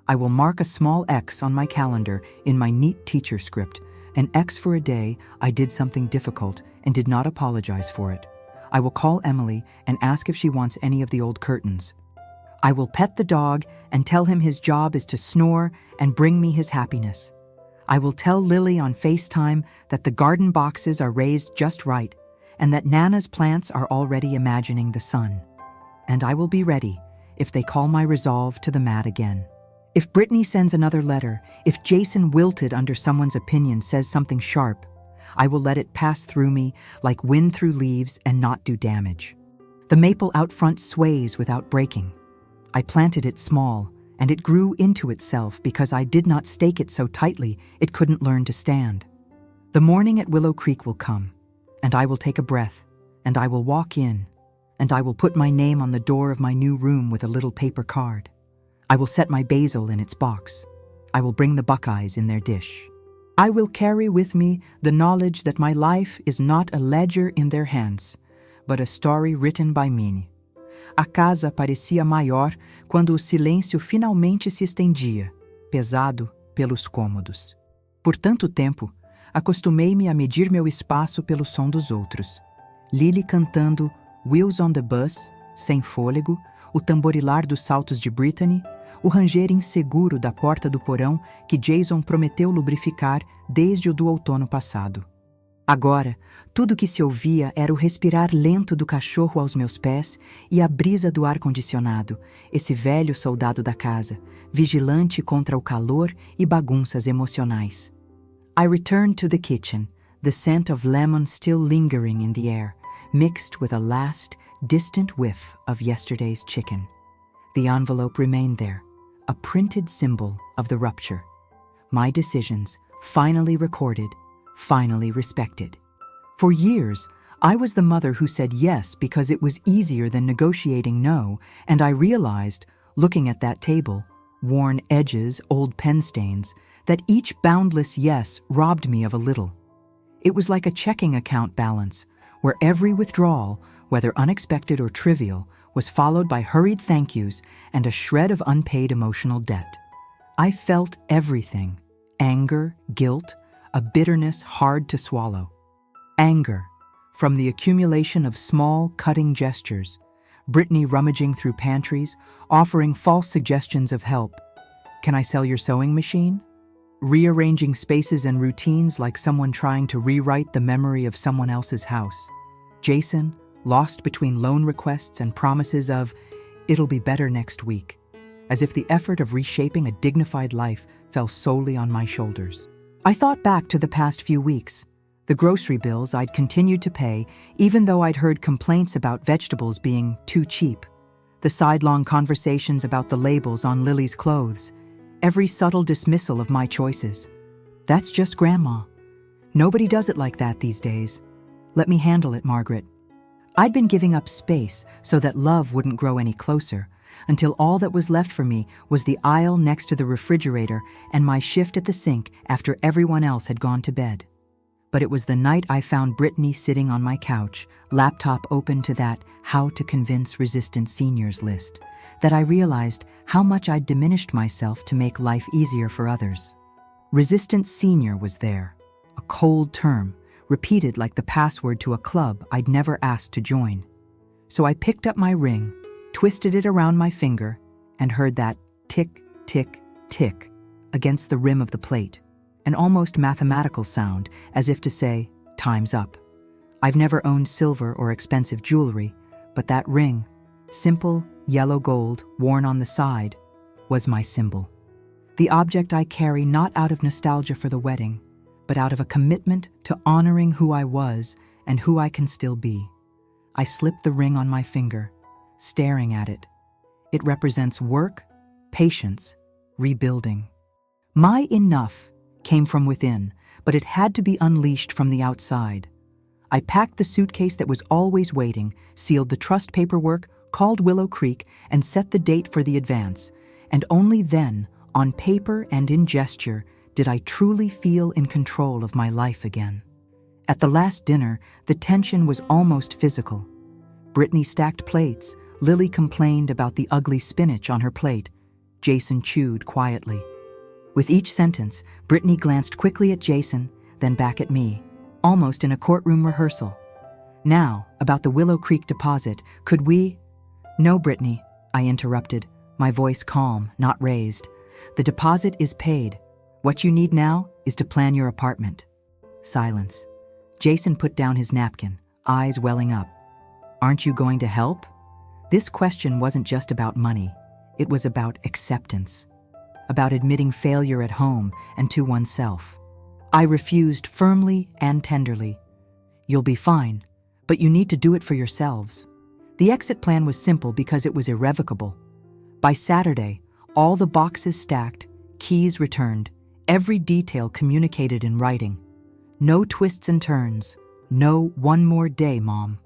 I will mark a small X on my calendar in my neat teacher script, an X for a day I did something difficult and did not apologize for it. I will call Emily and ask if she wants any of the old curtains. I will pet the dog and tell him his job is to snore and bring me his happiness. I will tell Lily on FaceTime that the garden boxes are raised just right and that Nana's plants are already imagining the sun. And I will be ready if they call my resolve to the mat again. If Brittany sends another letter, if Jason wilted under someone's opinion says something sharp, I will let it pass through me like wind through leaves and not do damage. The maple out front sways without breaking. I planted it small, and it grew into itself because I did not stake it so tightly it couldn't learn to stand. The morning at Willow Creek will come, and I will take a breath, and I will walk in, and I will put my name on the door of my new room with a little paper card. I will set my basil in its box. I will bring the buckeyes in their dish. I will carry with me the knowledge that my life is not a ledger in their hands, but a story written by me. A casa parecia maior quando o silêncio finalmente se estendia, pesado pelos cômodos. Por tanto tempo, acostumei-me a medir meu espaço pelo som dos outros. Lily cantando Wheels on the Bus, sem fôlego, o tamborilar dos saltos de Brittany, o ranger inseguro da porta do porão que Jason prometeu lubrificar desde o do outono passado. Agora, tudo que se ouvia era o respirar lento do cachorro aos meus pés e a brisa do ar-condicionado, esse velho soldado da casa, vigilante contra o calor e bagunças emocionais. I returned to the kitchen, the scent of lemon still lingering in the air, mixed with a last, distant whiff of yesterday's chicken. The envelope remained there, a printed symbol of the rupture. My decisions, finally recorded, finally respected. For years, I was the mother who said yes because it was easier than negotiating no, and I realized, looking at that table, worn edges, old pen stains, that each boundless yes robbed me of a little. It was like a checking account balance, where every withdrawal, whether unexpected or trivial, was followed by hurried thank yous and a shred of unpaid emotional debt. I felt everything: anger, guilt, a bitterness hard to swallow. Anger, from the accumulation of small, cutting gestures, Brittany rummaging through pantries, offering false suggestions of help. Can I sell your sewing machine? Rearranging spaces and routines like someone trying to rewrite the memory of someone else's house. Jason, lost between loan requests and promises of, "It'll be better next week," as if the effort of reshaping a dignified life fell solely on my shoulders. I thought back to the past few weeks. The grocery bills I'd continued to pay, even though I'd heard complaints about vegetables being too cheap. The sidelong conversations about the labels on Lily's clothes. Every subtle dismissal of my choices. That's just Grandma. Nobody does it like that these days. Let me handle it, Margaret. I'd been giving up space so that love wouldn't grow any closer, until all that was left for me was the aisle next to the refrigerator and my shift at the sink after everyone else had gone to bed. But it was the night I found Brittany sitting on my couch, laptop open to that How to Convince Resistant Seniors list, that I realized how much I'd diminished myself to make life easier for others. Resistant Senior was there, a cold term, repeated like the password to a club I'd never asked to join. So I picked up my ring, twisted it around my finger, and heard that tick, tick, tick against the rim of the plate. An almost mathematical sound, as if to say, time's up. I've never owned silver or expensive jewelry, but that ring, simple, yellow gold, worn on the side, was my symbol. The object I carry not out of nostalgia for the wedding, but out of a commitment to honoring who I was and who I can still be. I slipped the ring on my finger, staring at it. It represents work, patience, rebuilding. My enough came from within, but it had to be unleashed from the outside. I packed the suitcase that was always waiting, sealed the trust paperwork, called Willow Creek, and set the date for the advance. And only then, on paper and in gesture, did I truly feel in control of my life again. At the last dinner, the tension was almost physical. Brittany stacked plates. Lily complained about the ugly spinach on her plate. Jason chewed quietly. With each sentence, Brittany glanced quickly at Jason, then back at me, almost in a courtroom rehearsal. Now, about the Willow Creek deposit, could we— "No, Brittany," I interrupted, my voice calm, not raised. "The deposit is paid. What you need now is to plan your apartment." Silence. Jason put down his napkin, eyes welling up. "Aren't you going to help?" This question wasn't just about money. It was about acceptance. About admitting failure at home and to oneself. I refused firmly and tenderly. "You'll be fine, but you need to do it for yourselves." The exit plan was simple because it was irrevocable. By Saturday, all the boxes stacked, keys returned, every detail communicated in writing. No twists and turns. No "one more day, Mom."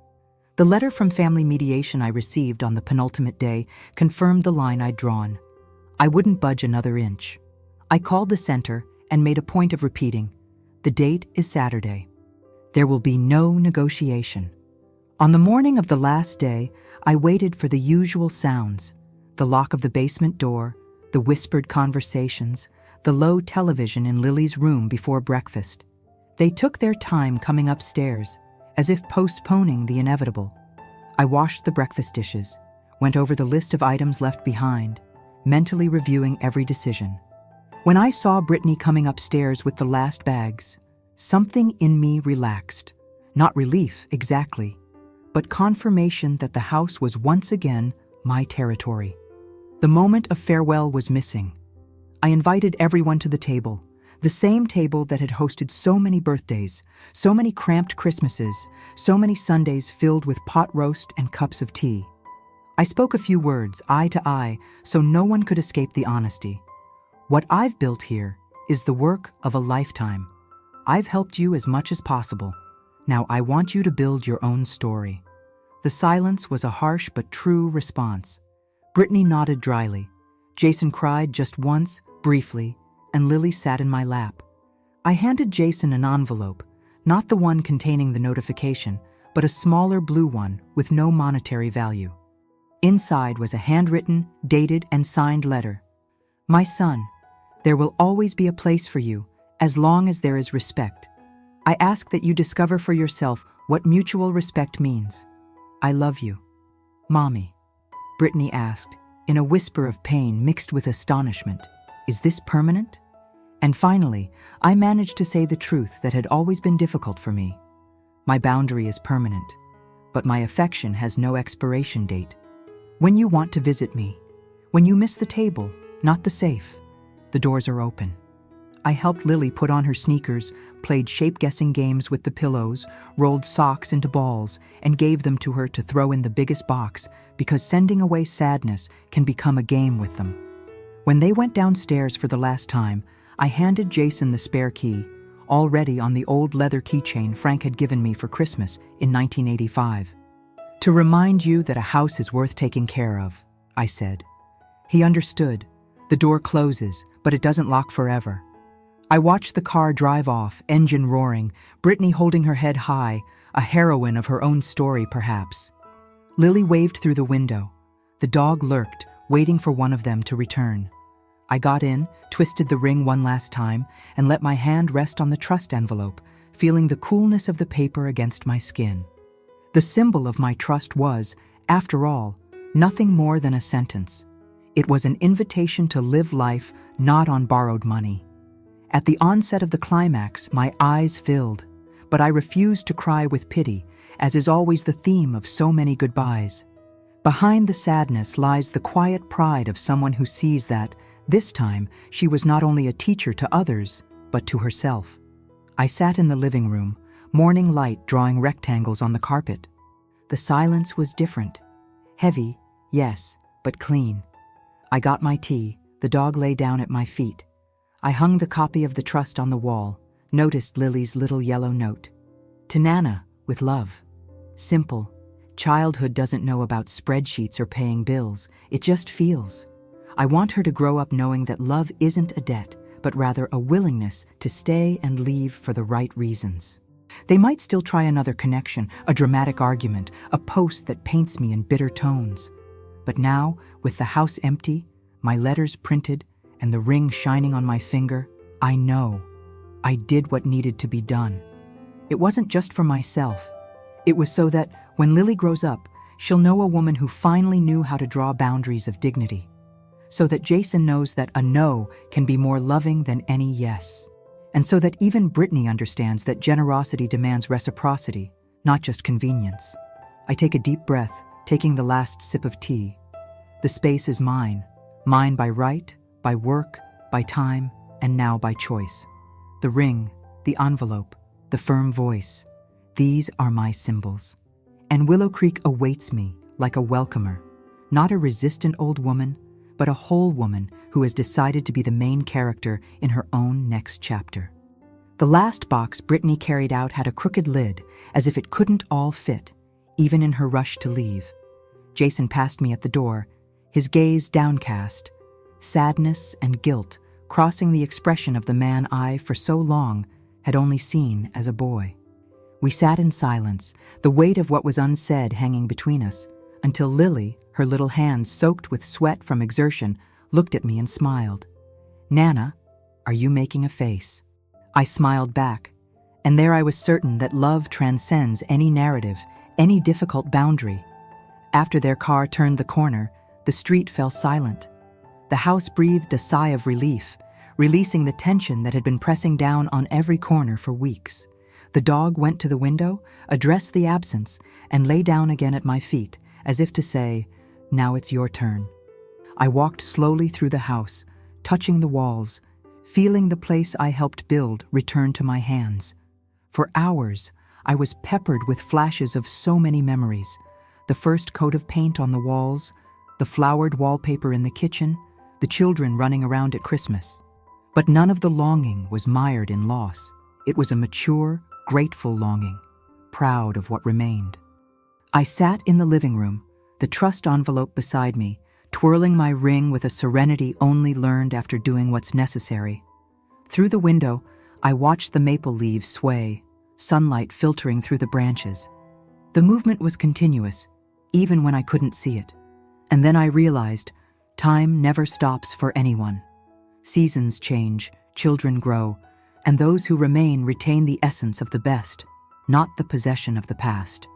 The letter from family mediation I received on the penultimate day confirmed the line I'd drawn. I wouldn't budge another inch. I called the center and made a point of repeating, "The date is Saturday. There will be no negotiation." On the morning of the last day, I waited for the usual sounds: the lock of the basement door, the whispered conversations, the low television in Lily's room before breakfast. They took their time coming upstairs, as if postponing the inevitable. I washed the breakfast dishes, went over the list of items left behind, mentally reviewing every decision. When I saw Brittany coming upstairs with the last bags, something in me relaxed. Not relief, exactly, but confirmation that the house was once again my territory. The moment of farewell was missing. I invited everyone to the table, the same table that had hosted so many birthdays, so many cramped Christmases, so many Sundays filled with pot roast and cups of tea. I spoke a few words, eye to eye, so no one could escape the honesty. What I've built here is the work of a lifetime. I've helped you as much as possible. Now I want you to build your own story." The silence was a harsh but true response. Brittany nodded dryly. Jason cried just once, briefly, and Lily sat in my lap. I handed Jason an envelope, not the one containing the notification, but a smaller blue one with no monetary value. Inside was a handwritten, dated, and signed letter. "My son, there will always be a place for you, as long as there is respect. I ask that you discover for yourself what mutual respect means. I love you. Mommy." Brittany asked, in a whisper of pain mixed with astonishment, "Is this permanent?" And finally, I managed to say the truth that had always been difficult for me. My boundary is permanent, but my affection has no expiration date. When you want to visit me, when you miss the table, not the safe, the doors are open. I helped Lily put on her sneakers, played shape-guessing games with the pillows, rolled socks into balls, and gave them to her to throw in the biggest box, because sending away sadness can become a game with them. When they went downstairs for the last time, I handed Jason the spare key, already on the old leather keychain Frank had given me for Christmas in 1985. "To remind you that a house is worth taking care of," I said. He understood. The door closes, but it doesn't lock forever. I watched the car drive off, engine roaring, Brittany holding her head high, a heroine of her own story perhaps. Lily waved through the window. The dog lurked, waiting for one of them to return. I got in, twisted the ring one last time, and let my hand rest on the trust envelope, feeling the coolness of the paper against my skin. The symbol of my trust was, after all, nothing more than a sentence. It was an invitation to live life not on borrowed money. At the onset of the climax, my eyes filled, but I refused to cry with pity, as is always the theme of so many goodbyes. Behind the sadness lies the quiet pride of someone who sees that, this time, she was not only a teacher to others, but to herself. I sat in the living room, morning light drawing rectangles on the carpet. The silence was different. Heavy, yes, but clean. I got my tea, the dog lay down at my feet. I hung the copy of the trust on the wall, noticed Lily's little yellow note. "To Nana, with love." Simple. Childhood doesn't know about spreadsheets or paying bills, it just feels. I want her to grow up knowing that love isn't a debt, but rather a willingness to stay and leave for the right reasons. They might still try another connection, a dramatic argument, a post that paints me in bitter tones. But now, with the house empty, my letters printed, and the ring shining on my finger, I know I did what needed to be done. It wasn't just for myself. It was so that, when Lily grows up, she'll know a woman who finally knew how to draw boundaries of dignity. So that Jason knows that a no can be more loving than any yes. And so that even Brittany understands that generosity demands reciprocity, not just convenience. I take a deep breath, taking the last sip of tea. The space is mine. Mine by right, by work, by time, and now by choice. The ring, the envelope, the firm voice. These are my symbols. And Willow Creek awaits me like a welcomer, not a resistant old woman, but a whole woman who has decided to be the main character in her own next chapter. The last box Brittany carried out had a crooked lid, as if it couldn't all fit, even in her rush to leave. Jason passed me at the door, his gaze downcast, sadness and guilt crossing the expression of the man I, for so long, had only seen as a boy. We sat in silence, the weight of what was unsaid hanging between us, until Lily, her little hands soaked with sweat from exertion, looked at me and smiled. "Nana, are you making a face?" I smiled back, and there I was certain that love transcends any narrative, any difficult boundary. After their car turned the corner, the street fell silent. The house breathed a sigh of relief, releasing the tension that had been pressing down on every corner for weeks. The dog went to the window, addressed the absence, and lay down again at my feet, as if to say, "Now it's your turn." I walked slowly through the house, touching the walls, feeling the place I helped build return to my hands. For hours, I was peppered with flashes of so many memories. The first coat of paint on the walls, the flowered wallpaper in the kitchen, the children running around at Christmas. But none of the longing was mired in loss. It was a mature, grateful longing. proud of what remained. I sat in the living room, the trust envelope beside me, twirling my ring with a serenity only learned after doing what's necessary. Through the window, I watched the maple leaves sway, sunlight filtering through the branches. The movement was continuous, even when I couldn't see it. And then I realized, time never stops for anyone. Seasons change, children grow, and those who remain retain the essence of the best, not the possession of the past.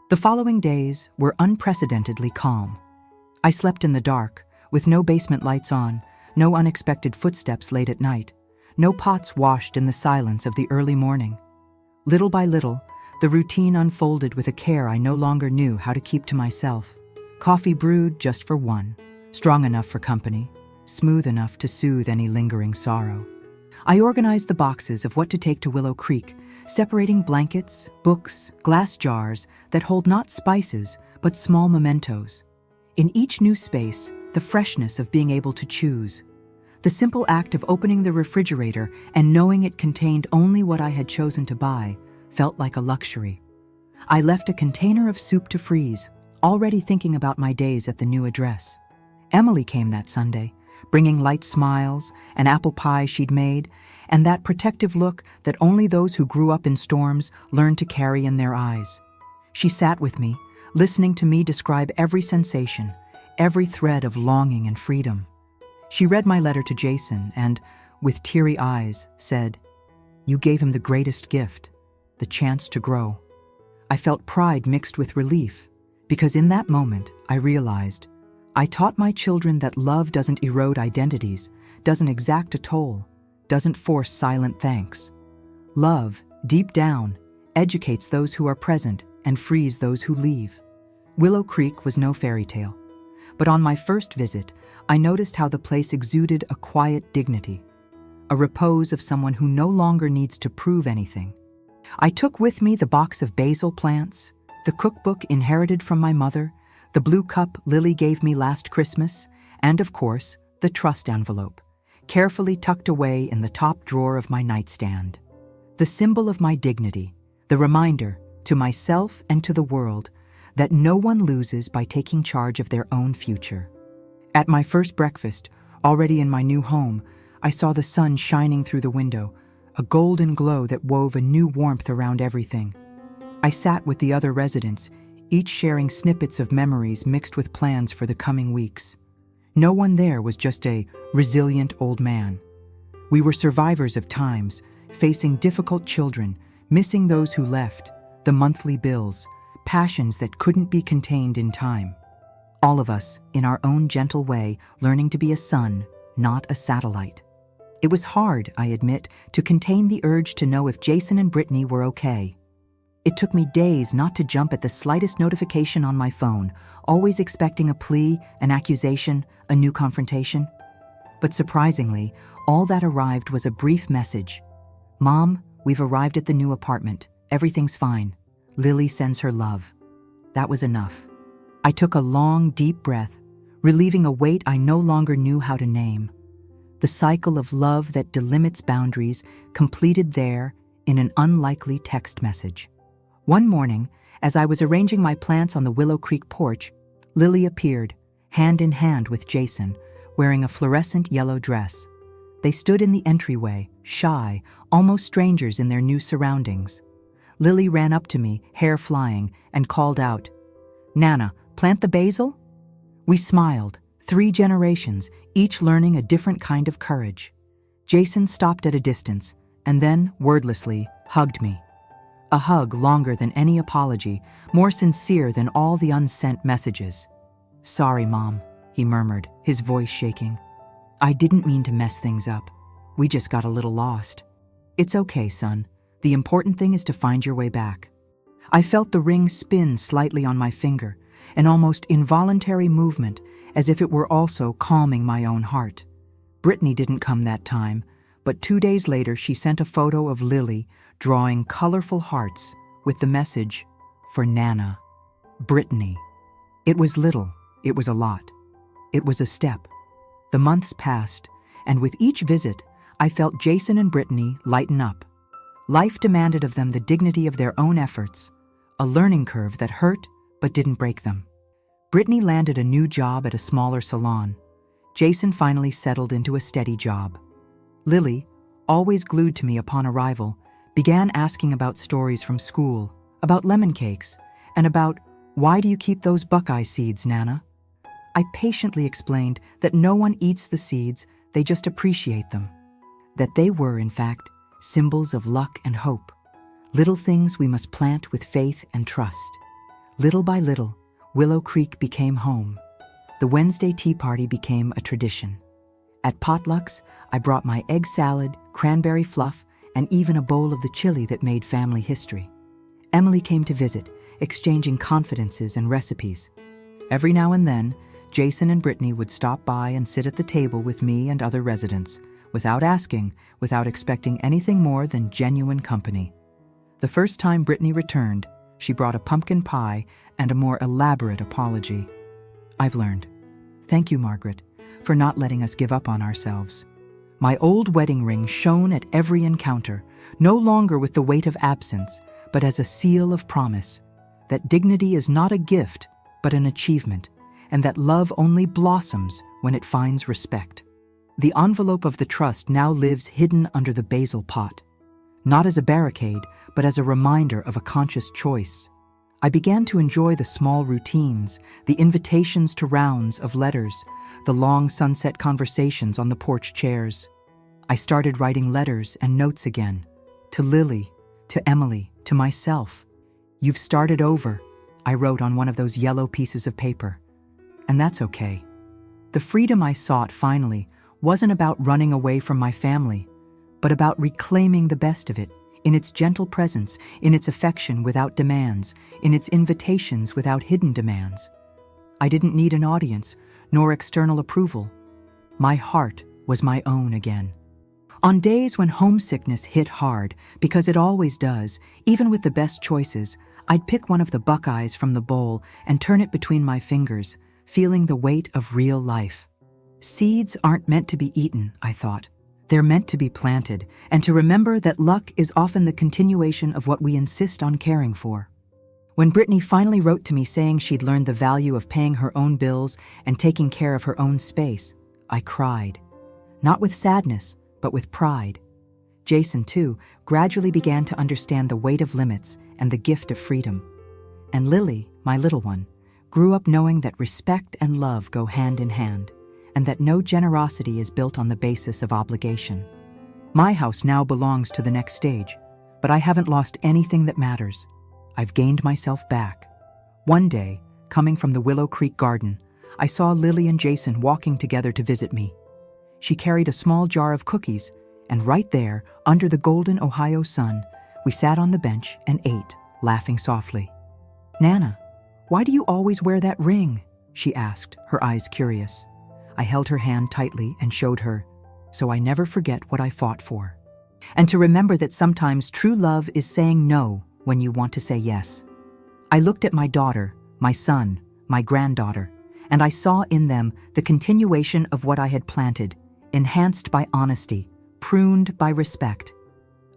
The following days were unprecedentedly calm. I slept in the dark, with no basement lights on, no unexpected footsteps late at night, no pots washed in the silence of the early morning. Little by little, the routine unfolded with a care I no longer knew how to keep to myself. Coffee brewed just for one, strong enough for company, smooth enough to soothe any lingering sorrow. I organized the boxes of what to take to Willow Creek, separating blankets, books, glass jars that hold not spices, but small mementos. In each new space, the freshness of being able to choose. The simple act of opening the refrigerator and knowing it contained only what I had chosen to buy felt like a luxury. I left a container of soup to freeze, already thinking about my days at the new address. Emily came that Sunday, bringing light smiles, an apple pie she'd made, and that protective look that only those who grew up in storms learn to carry in their eyes. She sat with me, listening to me describe every sensation, every thread of longing and freedom. She read my letter to Jason and, with teary eyes, said, "You gave him the greatest gift, the chance to grow." I felt pride mixed with relief, because in that moment I realized I taught my children that love doesn't erode identities, doesn't exact a toll, doesn't force silent thanks. Love, deep down, educates those who are present and frees those who leave. Willow Creek was no fairy tale, but on my first visit, I noticed how the place exuded a quiet dignity, a repose of someone who no longer needs to prove anything. I took with me the box of basil plants, the cookbook inherited from my mother, the blue cup Lily gave me last Christmas, and of course, the trust envelope, carefully tucked away in the top drawer of my nightstand. The symbol of my dignity, the reminder, to myself and to the world, that no one loses by taking charge of their own future. At my first breakfast, already in my new home, I saw the sun shining through the window, a golden glow that wove a new warmth around everything. I sat with the other residents, each sharing snippets of memories mixed with plans for the coming weeks. No one there was just a resilient old man. We were survivors of times, facing difficult children, missing those who left, the monthly bills, passions that couldn't be contained in time. All of us, in our own gentle way, learning to be a son, not a satellite. It was hard, I admit, to contain the urge to know if Jason and Brittany were okay. It took me days not to jump at the slightest notification on my phone, always expecting a plea, an accusation, a new confrontation. But surprisingly, all that arrived was a brief message. "Mom, we've arrived at the new apartment. Everything's fine. Lily sends her love." That was enough. I took a long, deep breath, relieving a weight I no longer knew how to name. The cycle of love that delimits boundaries completed there in an unlikely text message. One morning, as I was arranging my plants on the Willow Creek porch, Lily appeared, hand in hand with Jason, wearing a fluorescent yellow dress. They stood in the entryway, shy, almost strangers in their new surroundings. Lily ran up to me, hair flying, and called out, "Nana, plant the basil?" We smiled, 3 generations, each learning a different kind of courage. Jason stopped at a distance, and then, wordlessly, hugged me. A hug longer than any apology, more sincere than all the unsent messages. "Sorry, Mom," he murmured, his voice shaking. "I didn't mean to mess things up. We just got a little lost." "It's okay, son. The important thing is to find your way back." I felt the ring spin slightly on my finger, an almost involuntary movement, as if it were also calming my own heart. Brittany didn't come that time, but 2 days later she sent a photo of Lily drawing colorful hearts with the message, "For Nana, Brittany." It was little, it was a lot. It was a step. The months passed, and with each visit, I felt Jason and Brittany lighten up. Life demanded of them the dignity of their own efforts, a learning curve that hurt but didn't break them. Brittany landed a new job at a smaller salon. Jason finally settled into a steady job. Lily, always glued to me upon arrival, began asking about stories from school, about lemon cakes, and about, "Why do you keep those buckeye seeds, Nana?" I patiently explained that no one eats the seeds, they just appreciate them. That they were, in fact, symbols of luck and hope. Little things we must plant with faith and trust. Little by little, Willow Creek became home. The Wednesday tea party became a tradition. At potlucks, I brought my egg salad, cranberry fluff, and even a bowl of the chili that made family history. Emily came to visit, exchanging confidences and recipes. Every now and then, Jason and Brittany would stop by and sit at the table with me and other residents, without asking, without expecting anything more than genuine company. The first time Brittany returned, she brought a pumpkin pie and a more elaborate apology. I've learned. Thank you, Margaret, for not letting us give up on ourselves. My old wedding ring shone at every encounter, no longer with the weight of absence, but as a seal of promise, that dignity is not a gift, but an achievement, and that love only blossoms when it finds respect. The envelope of the trust now lives hidden under the basil pot, not as a barricade, but as a reminder of a conscious choice. I began to enjoy the small routines, the invitations to rounds of letters, the long sunset conversations on the porch chairs. I started writing letters and notes again, to Lily, to Emily, to myself. "You've started over," I wrote on one of those yellow pieces of paper. And that's okay. The freedom I sought finally wasn't about running away from my family, but about reclaiming the best of it, in its gentle presence, in its affection without demands, in its invitations without hidden demands. I didn't need an audience, nor external approval. My heart was my own again. On days when homesickness hit hard, because it always does, even with the best choices, I'd pick one of the buckeyes from the bowl and turn it between my fingers, feeling the weight of real life. Seeds aren't meant to be eaten, I thought. They're meant to be planted, and to remember that luck is often the continuation of what we insist on caring for. When Brittany finally wrote to me saying she'd learned the value of paying her own bills and taking care of her own space, I cried. Not with sadness, but with pride. Jason, too, gradually began to understand the weight of limits and the gift of freedom. And Lily, my little one, grew up knowing that respect and love go hand in hand, and that no generosity is built on the basis of obligation. My house now belongs to the next stage, but I haven't lost anything that matters. I've gained myself back. One day, coming from the Willow Creek garden, I saw Lily and Jason walking together to visit me. She carried a small jar of cookies, and right there, under the golden Ohio sun, we sat on the bench and ate, laughing softly. "Nana, why do you always wear that ring?" she asked, her eyes curious. I held her hand tightly and showed her, "So I never forget what I fought for. And to remember that sometimes true love is saying no when you want to say yes." I looked at my daughter, my son, my granddaughter, and I saw in them the continuation of what I had planted, enhanced by honesty, pruned by respect.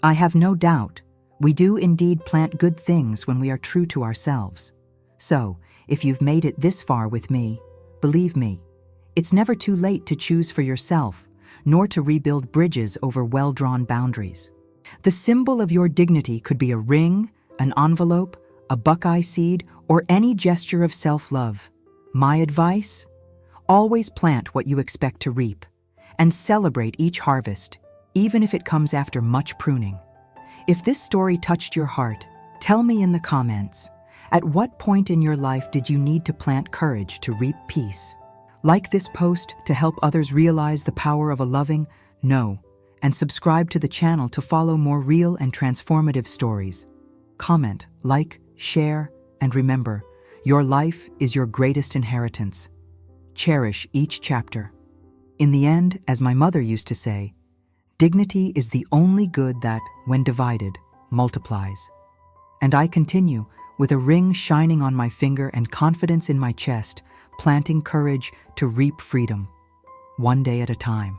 I have no doubt we do indeed plant good things when we are true to ourselves. So, if you've made it this far with me, believe me, it's never too late to choose for yourself, nor to rebuild bridges over well-drawn boundaries. The symbol of your dignity could be a ring, an envelope, a buckeye seed, or any gesture of self-love. My advice? Always plant what you expect to reap, and celebrate each harvest, even if it comes after much pruning. If this story touched your heart, tell me in the comments, at what point in your life did you need to plant courage to reap peace? Like this post to help others realize the power of a loving no, and subscribe to the channel to follow more real and transformative stories. Comment, like, share, and remember, your life is your greatest inheritance. Cherish each chapter. In the end, as my mother used to say, dignity is the only good that, when divided, multiplies. And I continue, with a ring shining on my finger and confidence in my chest, planting courage to reap freedom, one day at a time.